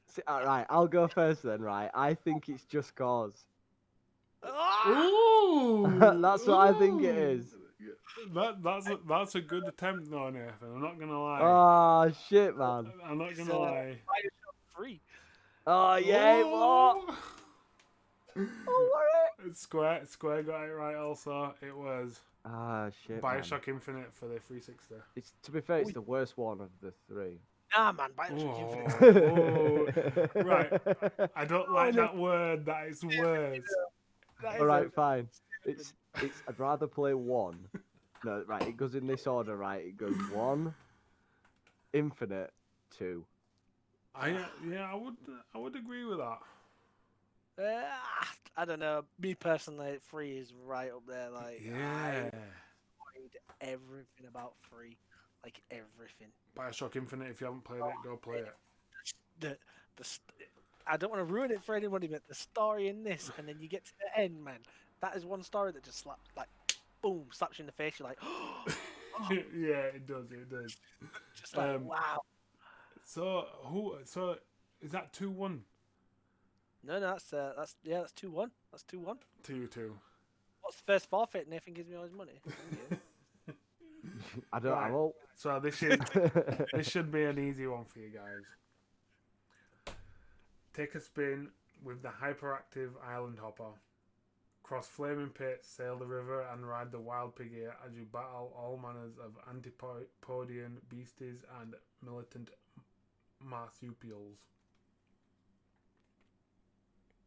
Speaker 1: See, right, I'll go first then. Right, I think it's Just Cause.
Speaker 3: Ooh,
Speaker 1: That's what I think it is.
Speaker 3: That's a good attempt, though, Nathan. I'm not gonna lie.
Speaker 1: Oh shit, man!
Speaker 3: I'm not gonna lie.
Speaker 2: Bioshock 3.
Speaker 1: Oh yeah, what? Oh, what?
Speaker 3: Square got it right. Also, it was
Speaker 1: shit.
Speaker 3: Bioshock Infinite for the 360.
Speaker 1: It's to be fair, it's the worst one of the three.
Speaker 2: Nah, man, Bioshock Infinite.
Speaker 3: Right. I don't like that word. That is words.
Speaker 1: All right, fine. It's. I'd rather play one. No, right. It goes in this order, right? It goes 1, Infinite, 2.
Speaker 3: I would agree with that.
Speaker 2: I don't know. Me personally, 3 is right up there. Like,
Speaker 3: yeah.
Speaker 2: I played everything about 3, like everything.
Speaker 3: Bioshock Infinite. If you haven't played it, go play it.
Speaker 2: I don't want to ruin it for anybody, but the story in this, and then you get to the end, man. That is one story that just boom, slaps you in the face. You're like, oh.
Speaker 3: Yeah, it does.
Speaker 2: Just like, wow.
Speaker 3: So is that 2-1?
Speaker 2: No, that's 2-1. That's 2-1.
Speaker 3: 2-2.
Speaker 2: What's the first forfeit? Nathan gives me all his money.
Speaker 1: I don't.
Speaker 3: Right.
Speaker 1: I won't.
Speaker 3: So this should be an easy one for you guys. Take a spin with the hyperactive island hopper. Cross flaming pits, sail the river, and ride the wild piggy as you battle all manners of antipodian beasties and militant marsupials.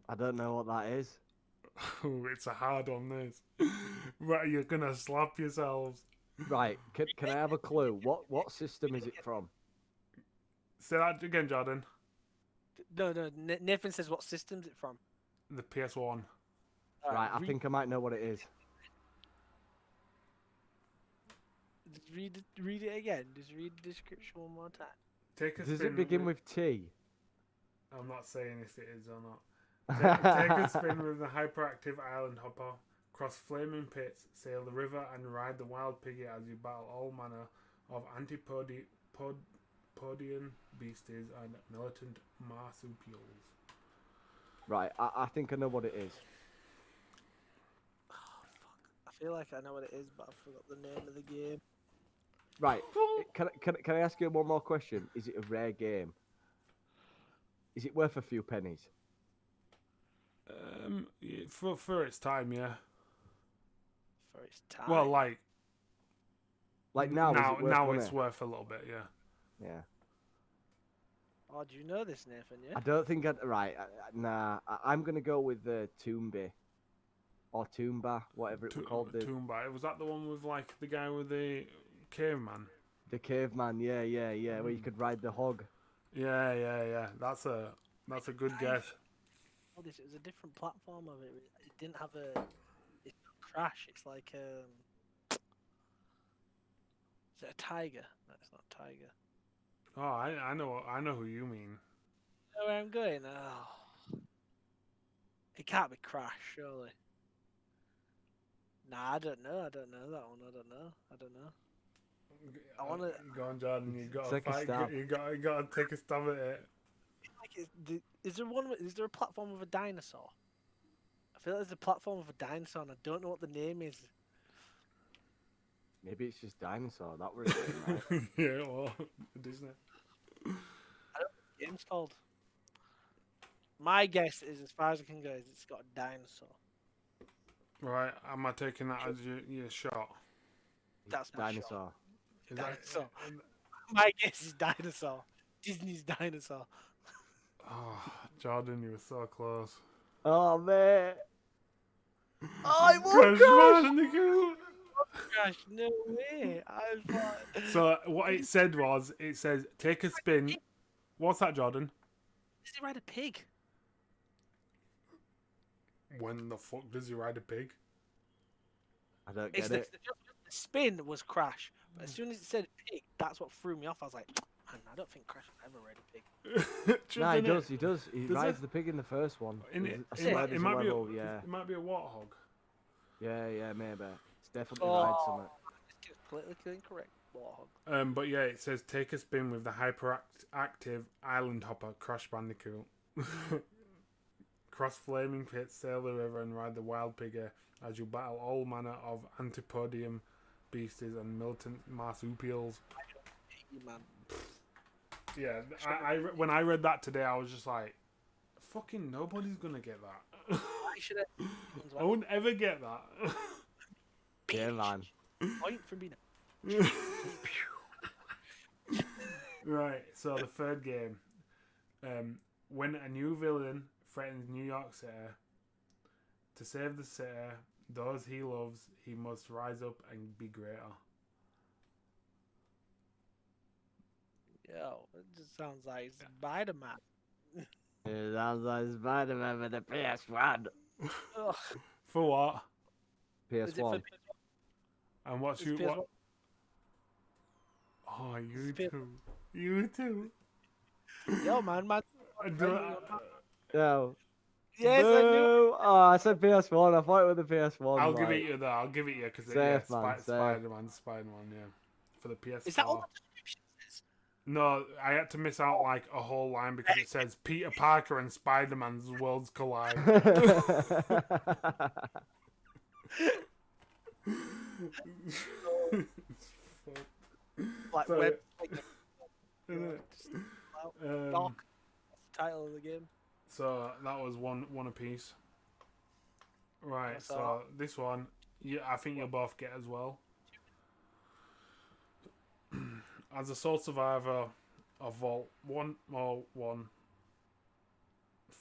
Speaker 1: I don't know what that is.
Speaker 3: Oh, it's a hard one, this. Right, you're gonna slap yourselves.
Speaker 1: Right, can I have a clue? What system is it from?
Speaker 3: Say that again, Jordan.
Speaker 2: No. Nathan says what system's it from?
Speaker 3: The PS1.
Speaker 1: Right, I think I might know what it is.
Speaker 2: Read it again. Just read the description one more time.
Speaker 3: Take a
Speaker 1: Does
Speaker 3: spin
Speaker 1: it begin with T?
Speaker 3: I'm not saying if it is or not. Take a spin with the hyperactive island hopper. Cross flaming pits, sail the river, and ride the wild piggy as you battle all manner of antipodian beasties and militant marsupials.
Speaker 1: Right, I think I know what it is.
Speaker 2: Oh, fuck. I feel like I know what it is, but I forgot the name of the game.
Speaker 1: Right, can I ask you one more question? Is it a rare game? Is it worth a few pennies?
Speaker 3: For its time, yeah.
Speaker 2: For its time.
Speaker 3: Well, like
Speaker 1: now, is it worth money?
Speaker 3: It's worth a little bit, yeah.
Speaker 1: Yeah.
Speaker 2: Oh, do you know this, Nathan? Yeah.
Speaker 1: I don't think nah. I'm gonna go with the Toomba or Toomba, whatever it was called.
Speaker 3: Toomba. Was that the one with like the guy with the caveman?
Speaker 1: The caveman, yeah, where you could ride the hog.
Speaker 3: Yeah. That's a good guess.
Speaker 2: Oh, this it was a different platform of it. It didn't have a. It's not Crash. It's like Is it a tiger? No, it's not a tiger.
Speaker 3: Oh, I know who you mean.
Speaker 2: Know where I'm going? Oh, it can't be Crash, surely. Nah, I don't know. I don't know that one. I don't know. I want to
Speaker 3: go on, Jordan. You got to
Speaker 1: Take a
Speaker 3: fight.
Speaker 1: stab.
Speaker 3: You got to take a stab at it.
Speaker 2: Is there one? Is there a platform with a dinosaur? I feel like there's a platform with a dinosaur, and I don't know what the name is.
Speaker 1: Maybe it's just dinosaur. That was it, right?
Speaker 3: Yeah, well, Disney.
Speaker 2: I don't know what the game's called. My guess is, as far as I can go, is it's got a dinosaur.
Speaker 3: Right, am I taking that as your shot?
Speaker 2: That's my
Speaker 1: dinosaur.
Speaker 3: Is
Speaker 2: Dinosaur. My guess is dinosaur. Disney's dinosaur.
Speaker 3: Oh, Jordan, you were so close.
Speaker 1: Oh man. Oh, it
Speaker 3: Crash
Speaker 1: won't
Speaker 3: Bandicoot!
Speaker 2: Gosh, no way. I thought.
Speaker 3: So what it said was, it says take a spin. What's that, Jordan?
Speaker 2: Does he ride a pig?
Speaker 3: When the fuck does he ride a pig?
Speaker 1: I don't
Speaker 2: It's
Speaker 1: get it.
Speaker 2: the spin was Crash, but as soon as it said pig, that's what threw me off. I was like, man, I don't think Crash ever ride a pig.
Speaker 1: No, he does. He does. He rides the pig in the first one. I swear
Speaker 3: It
Speaker 1: there's
Speaker 3: might
Speaker 1: a
Speaker 3: be
Speaker 1: level, yeah.
Speaker 3: It might be a warthog.
Speaker 1: Yeah, maybe. It's definitely rides something.
Speaker 2: It's politically incorrect. Warthog.
Speaker 3: But yeah, it says take a spin with the hyperactive island hopper Crash Bandicoot. Cross flaming pits, sail the river, and ride the wild pigger as you battle all manner of antipodium beasties and militant marsupials.
Speaker 2: Man.
Speaker 3: Yeah, when I read that today, I was just like, fucking nobody's gonna get that. I wouldn't ever get that.
Speaker 1: Yeah, man.
Speaker 2: Point for me now.
Speaker 3: Right, so the third game. When a new villain threatens New York City, to save the city, those he loves, he must rise up and be greater.
Speaker 2: Yo, it just sounds like Spider-Man.
Speaker 1: It sounds like Spider-Man with the PS1.
Speaker 3: For what?
Speaker 1: PS1.
Speaker 3: And what's
Speaker 2: It's
Speaker 3: you
Speaker 2: PS1.
Speaker 3: what? Oh, you
Speaker 2: It's
Speaker 3: too. You too.
Speaker 2: Yo, man.
Speaker 1: No.
Speaker 2: Yes, I knew.
Speaker 1: Oh, I said PS1. I thought it was the PS1.
Speaker 3: I'll give it you though. I'll give it you because
Speaker 1: Safe, man, safe.
Speaker 3: Spider-Man, yeah, for the PS4.
Speaker 2: Is that all the description says?
Speaker 3: No, I had to miss out like a whole line because it says Peter Parker and Spider-Man's worlds collide.
Speaker 2: Like
Speaker 3: So-
Speaker 2: web.
Speaker 3: Um,
Speaker 2: Doc. That's the title of the game.
Speaker 3: So that was one apiece. Right,
Speaker 2: That's
Speaker 3: so
Speaker 2: all.
Speaker 3: this one, I think you'll both get as well. As a sole survivor of Vault 101,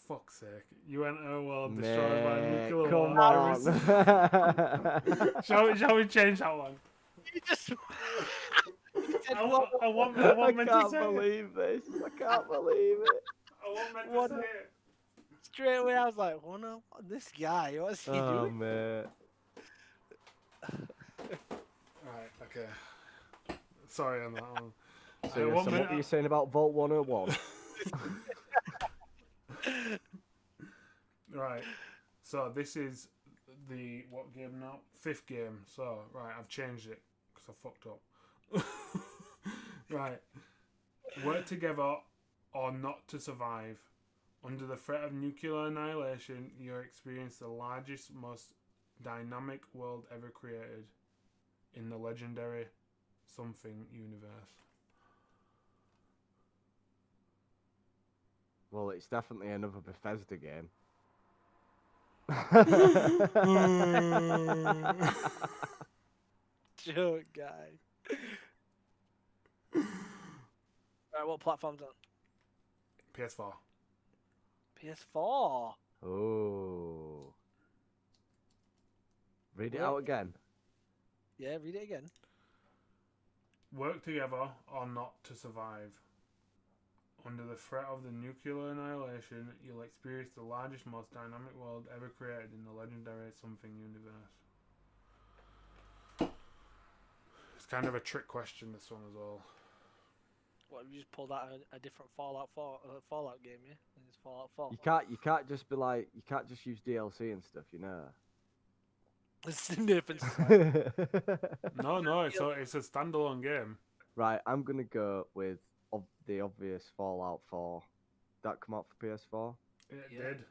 Speaker 3: fuck's sake, you enter a world destroyed by nuclear
Speaker 1: Come
Speaker 3: virus.
Speaker 1: on.
Speaker 3: Shall we change that one?
Speaker 2: You just.
Speaker 3: I want
Speaker 1: I
Speaker 3: meant to
Speaker 1: can't
Speaker 3: say it.
Speaker 1: believe this. I can't believe it.
Speaker 3: I want meant
Speaker 2: What
Speaker 3: to say it.
Speaker 2: Straight away, I was like, "Oh no, this guy, what's he
Speaker 1: Oh,
Speaker 2: doing?"
Speaker 1: mate.
Speaker 3: Right, okay. Sorry on that one.
Speaker 1: So, yeah, what were you saying about Vault 101?
Speaker 3: Right. So this is the what game now? 5th game. So right, I've changed it because I fucked up. Right. Work together or not to survive. Under the threat of nuclear annihilation, you experience the largest, most dynamic world ever created in the legendary something universe.
Speaker 1: Well, it's definitely another Bethesda game.
Speaker 2: Joke guy. Right, what platform's on?
Speaker 3: PS4.
Speaker 2: PS4.
Speaker 1: Oh. Read it
Speaker 2: What?
Speaker 1: out again.
Speaker 2: Yeah, read it again.
Speaker 3: Work together or not to survive. Under the threat of the nuclear annihilation, you'll experience the largest, most dynamic world ever created in the legendary Something universe. It's kind of a trick question, this one as well.
Speaker 2: What, you just pulled out a different Fallout game, yeah? And it's Fallout 4.
Speaker 1: You can't just be like, you can't just use DLC and stuff, you know.
Speaker 2: It's the difference.
Speaker 3: No, it's a standalone game.
Speaker 1: Right, I'm gonna go with the obvious Fallout 4. That come out for PS4.
Speaker 3: It
Speaker 2: Yeah.
Speaker 3: did.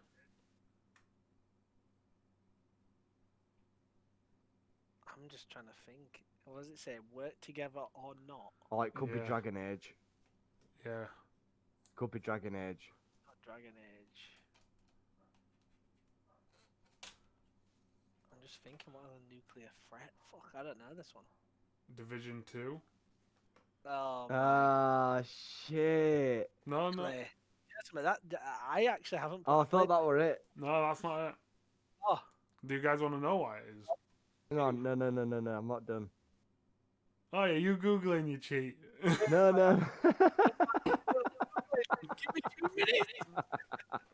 Speaker 2: I'm just trying to think. What does it say? Work together or not?
Speaker 1: Or it could be
Speaker 3: Yeah.
Speaker 1: Dragon Age.
Speaker 3: Yeah.
Speaker 1: Could be Dragon Age.
Speaker 2: Not Dragon Age. I'm just thinking, what other nuclear threat? Fuck, I don't know this one.
Speaker 3: Division 2.
Speaker 2: Oh,
Speaker 1: Ah, shit.
Speaker 3: No.
Speaker 2: Yes, but I actually haven't.
Speaker 1: Oh, I thought
Speaker 2: played
Speaker 1: that were it.
Speaker 3: No, that's not it.
Speaker 2: Oh,
Speaker 3: Do you guys want to know what it is?
Speaker 1: No, I'm not done.
Speaker 3: Oh, yeah, you Googling, you cheat.
Speaker 1: No.
Speaker 2: give me 2 minutes.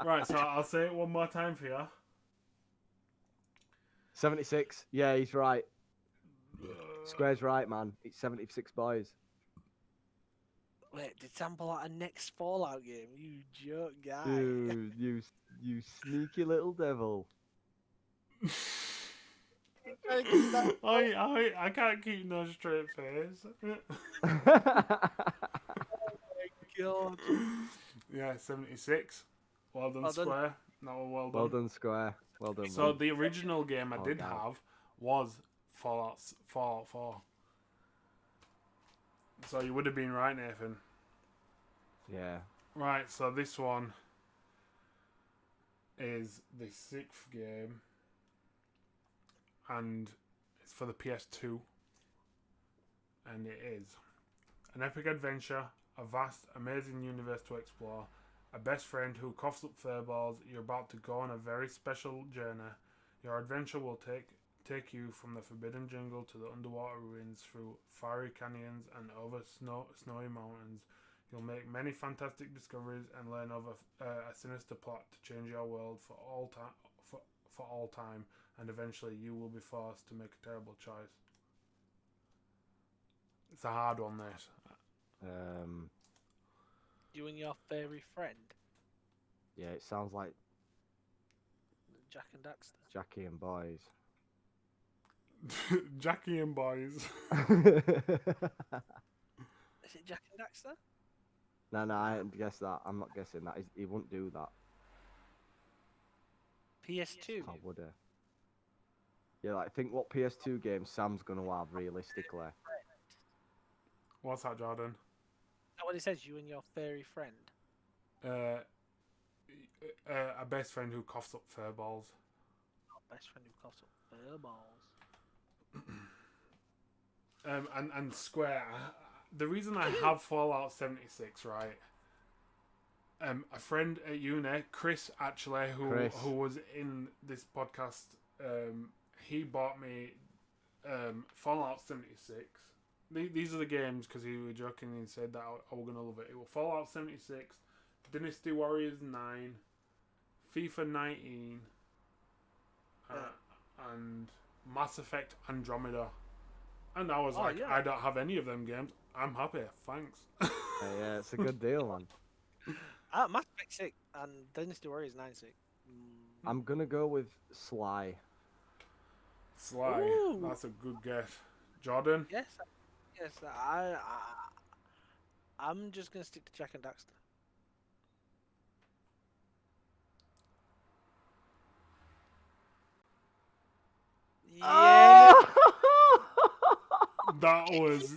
Speaker 3: Right, so I'll say it one more time for you.
Speaker 1: 76. Yeah, he's right. Square's right, man. It's 76 boys.
Speaker 2: Wait, did Sam pull out a next Fallout game? You joke guy.
Speaker 1: Dude, you sneaky little devil.
Speaker 3: I can't keep no straight face.
Speaker 2: God.
Speaker 3: Yeah, 76. Well done,
Speaker 2: Well done.
Speaker 3: Square. No, well done.
Speaker 1: Well done, Square. Well done.
Speaker 3: So
Speaker 1: man.
Speaker 3: the original game I
Speaker 1: Oh,
Speaker 3: did
Speaker 1: God.
Speaker 3: have was Fallout 4. So you would have been right, Nathan.
Speaker 1: Yeah.
Speaker 3: Right, so this one is the 6th game, and it's for the PS2, and it is an epic adventure, a vast, amazing universe to explore, a best friend who coughs up furballs. You're about to go on a very special journey. Your adventure will take you from the forbidden jungle to the underwater ruins, through fiery canyons and over snowy mountains. You'll make many fantastic discoveries and learn of a sinister plot to change your world for all time, and eventually you will be forced to make a terrible choice. It's a hard one, this.
Speaker 2: You and your fairy friend,
Speaker 1: Yeah, it sounds like
Speaker 2: Jack and Daxter.
Speaker 1: Jackie and boys.
Speaker 3: Jackie and boys.
Speaker 2: Is it Jack and Daxter?
Speaker 1: No, I didn't guess that. I'm not guessing that. He wouldn't do that.
Speaker 2: PS2.
Speaker 1: How would he? Yeah, like, think what PS2 game Sam's gonna have realistically.
Speaker 3: What's that, Jordan?
Speaker 2: Is that what it says? You and your fairy friend.
Speaker 3: A best friend who coughs up furballs.
Speaker 2: Oh, best friend who coughs up furballs.
Speaker 3: And Square. The reason I have Fallout 76, right? A friend at uni, Chris, actually, who was in this podcast, he bought me Fallout 76. These are the games, because he was joking and said that I was going to love it. It was Fallout 76, Dynasty Warriors 9, FIFA 19, and Mass Effect Andromeda. And I was like,
Speaker 2: yeah.
Speaker 3: I don't have any of them games. I'm happy, thanks.
Speaker 1: Yeah, it's a good deal, man.
Speaker 2: Mass Effect 6 and Dynasty Warriors 9-6.
Speaker 1: I'm gonna go with Sly.
Speaker 3: Sly,
Speaker 2: Ooh.
Speaker 3: that's a good guess. Jordan?
Speaker 2: Yes. I'm just gonna stick to Jack and Daxter. Yeah.
Speaker 3: That was...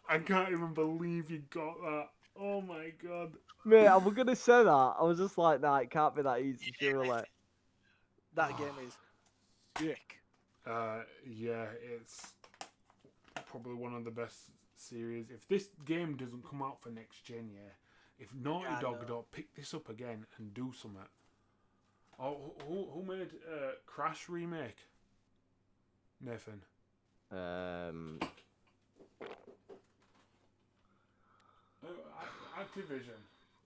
Speaker 3: I can't even believe you got that. Oh my god.
Speaker 1: Mate, I was gonna say that. I was just like, nah, it can't be that easy, surely.
Speaker 2: That game is sick.
Speaker 3: Yeah, it's probably one of the best series. If this game doesn't come out for next gen, yeah, if Naughty Dog don't pick this up again and do something. Oh, who made Crash remake? Nathan. Activision.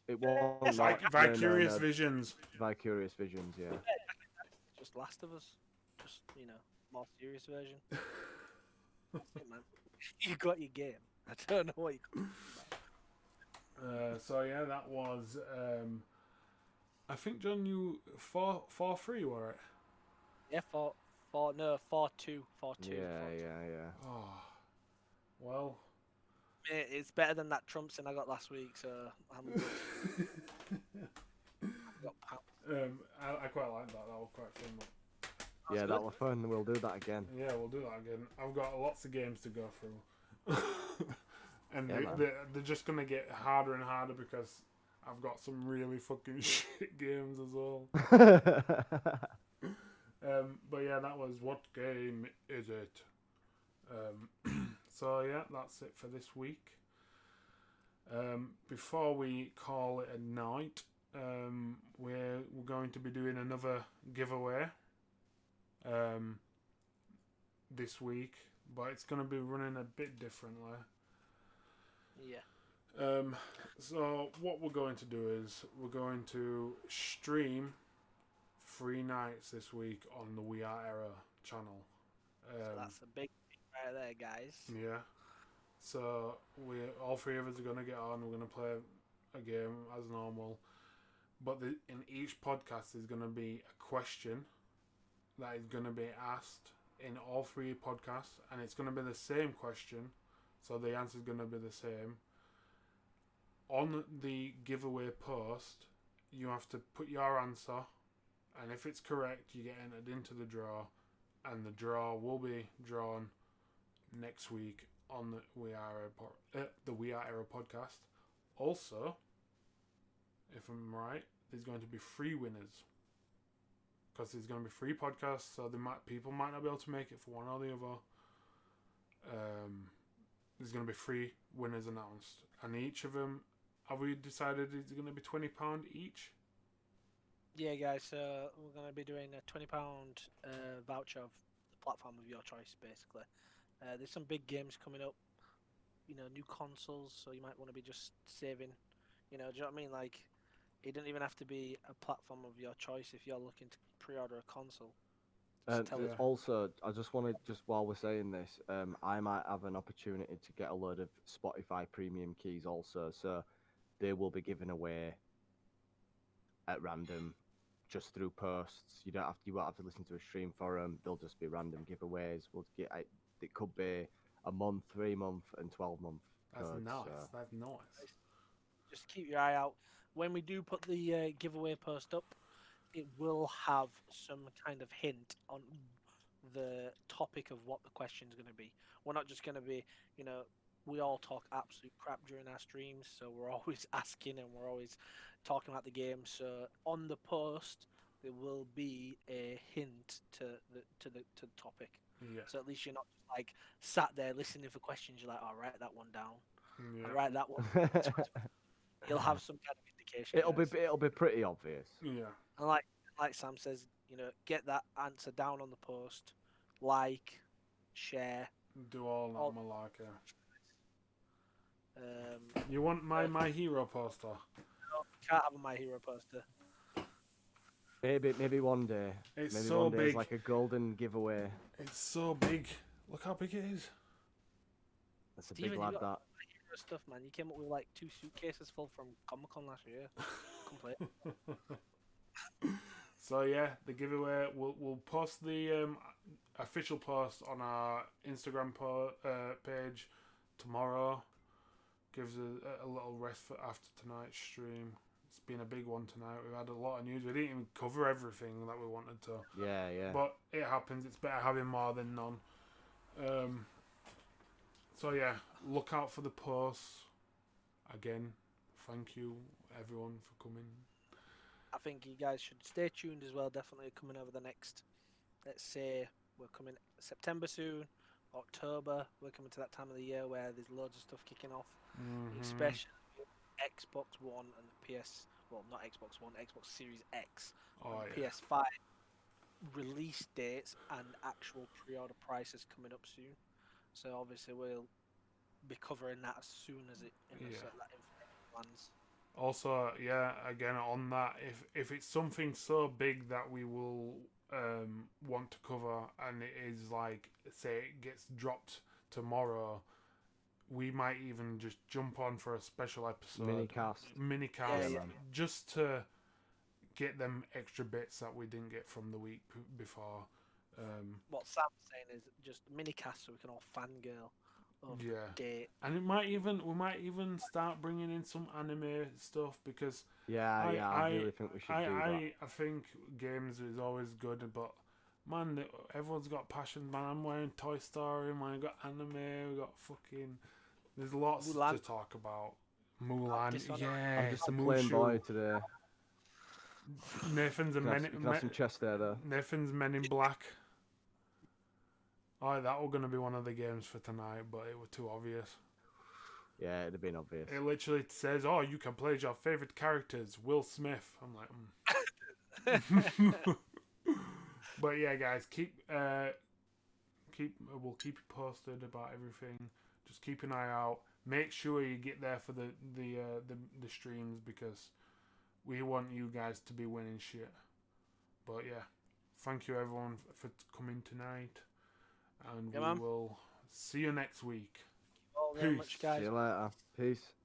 Speaker 1: It was
Speaker 2: Yes,
Speaker 3: Vicarious Visions.
Speaker 1: Vicarious Visions, yeah.
Speaker 2: Just Last of Us, just more serious version. Hey, man. You got your game. I don't know what you.
Speaker 3: So yeah, that was. I think John, you 4-3 were it?
Speaker 2: Yeah, 4-2.
Speaker 1: Yeah.
Speaker 3: Oh, well.
Speaker 2: Mate, it's better than that Trumpson I got last week, so I'm good.
Speaker 3: I quite like that. That was quite fun.
Speaker 1: Yeah, that was fun. We'll do that again.
Speaker 3: Yeah, we'll do that again. I've got lots of games to go through. And
Speaker 1: Yeah,
Speaker 3: they're just going to get harder and harder because I've got some really fucking shit games as well. But yeah, that was What Game Is It? So yeah, that's it for this week. Before we call it a night, we're going to be doing another giveaway this week, but it's going to be running a bit differently.
Speaker 2: Yeah.
Speaker 3: So what we're going to do is we're going to stream 3 nights this week on the We Are Era channel.
Speaker 2: So that's a big thing right there, guys.
Speaker 3: Yeah. So all 3 of us are going to get on. We're going to play a game as normal. But in each podcast there's going to be a question that is going to be asked in all 3 podcasts, and it's going to be the same question. So the answer is going to be the same. On the giveaway post, you have to put your answer, and if it's correct, you get entered into the draw, and the draw will be drawn next week on the We Are Era podcast. Also, if I'm right, there's going to be 3 winners, because there's going to be 3 podcasts, so people might not be able to make it for one or the other. There's going to be 3 winners announced, and each of them, have we decided it's going to be £20 each?
Speaker 2: Yeah, guys. So we're gonna be doing a £20 voucher of the platform of your choice, basically. There's some big games coming up. New consoles, so you might want to be just saving. Do you know what I mean? Like, it doesn't even have to be a platform of your choice if you're looking to pre-order a console.
Speaker 1: Also, I just want to, just while we're saying this, I might have an opportunity to get a load of Spotify premium keys also, so they will be given away at random, just through posts. You won't have to listen to a stream for them. They'll just be random giveaways. It could be a month, 3 month, and 12-month.
Speaker 3: That's
Speaker 1: codes,
Speaker 3: nice.
Speaker 1: so.
Speaker 3: That's nice.
Speaker 2: Just keep your eye out. When we do put the giveaway post up, it will have some kind of hint on the topic of what the question's going to be. We're not just going to be, we all talk absolute crap during our streams, so we're always asking and we're always talking about the game. So on the post, there will be a hint to the topic.
Speaker 3: Yeah.
Speaker 2: So at least you're not like sat there listening for questions. You're like, "I'll write that one down.
Speaker 3: Yeah.
Speaker 2: I'll write that one." You'll have some kind of indication.
Speaker 1: It'll be pretty obvious.
Speaker 3: Yeah.
Speaker 2: And like Sam says, get that answer down on the post, like, share.
Speaker 3: Do all that, Malaka.
Speaker 2: Um,
Speaker 3: You want my hero poster?
Speaker 2: No, can't have a My Hero poster.
Speaker 1: Maybe one day.
Speaker 3: It's
Speaker 1: Maybe
Speaker 3: so
Speaker 1: one day
Speaker 3: big.
Speaker 1: it's like a golden giveaway.
Speaker 3: It's so big. Look how big it is.
Speaker 1: That's a
Speaker 2: Steven,
Speaker 1: big
Speaker 2: you
Speaker 1: lad,
Speaker 2: got
Speaker 1: that.
Speaker 2: My Hero stuff, man. You came up with like 2 suitcases full from Comic-Con last year. Complete.
Speaker 3: So yeah, the giveaway. We'll post the official post on our Instagram page tomorrow. Gives a little rest for after tonight's stream. It's been a big one tonight. We've had a lot of news. We didn't even cover everything that we wanted to.
Speaker 1: Yeah.
Speaker 3: But it happens. It's better having more than none. So yeah, look out for the posts. Again, thank you everyone for coming.
Speaker 2: I think you guys should stay tuned as well. Definitely coming over the next, let's say, we're coming September soon, October. We're coming to that time of the year where there's loads of stuff kicking off, especially Xbox One and the PS. Well, not Xbox One, Xbox Series X and PS5 release dates and actual pre-order prices coming up soon. So obviously we'll be covering that as soon as it so that information lands.
Speaker 3: Also, again on that, if it's something so big that we will want to cover, and it is like, say it gets dropped tomorrow, we might even just jump on for a special episode, mini cast, just to get them extra bits that we didn't get from the week before.
Speaker 2: What Sam's saying is just mini cast so we can all fangirl.
Speaker 3: And we might even start bringing in some anime stuff, because
Speaker 1: I really think we should do that.
Speaker 3: I think games is always good, but man, everyone's got passion. Man, I'm wearing Toy Story, man, I got anime, we got fucking, there's lots to talk about. Mulan,
Speaker 1: I'm just a plain boy today.
Speaker 3: Nathan's
Speaker 1: some chest hair there.
Speaker 3: Nathan's Men in Black. Oh, that was going to be one of the games for tonight, but it was too obvious.
Speaker 1: Yeah, it'd have been obvious.
Speaker 3: It literally says, "Oh, you can play as your favorite characters, Will Smith." I'm like, But yeah, guys, we'll keep you posted about everything. Just keep an eye out. Make sure you get there for the streams, because we want you guys to be winning shit. But yeah, thank you everyone for coming tonight. And we will see you next week.
Speaker 2: Thank you all very much, guys.
Speaker 1: See you later. Peace.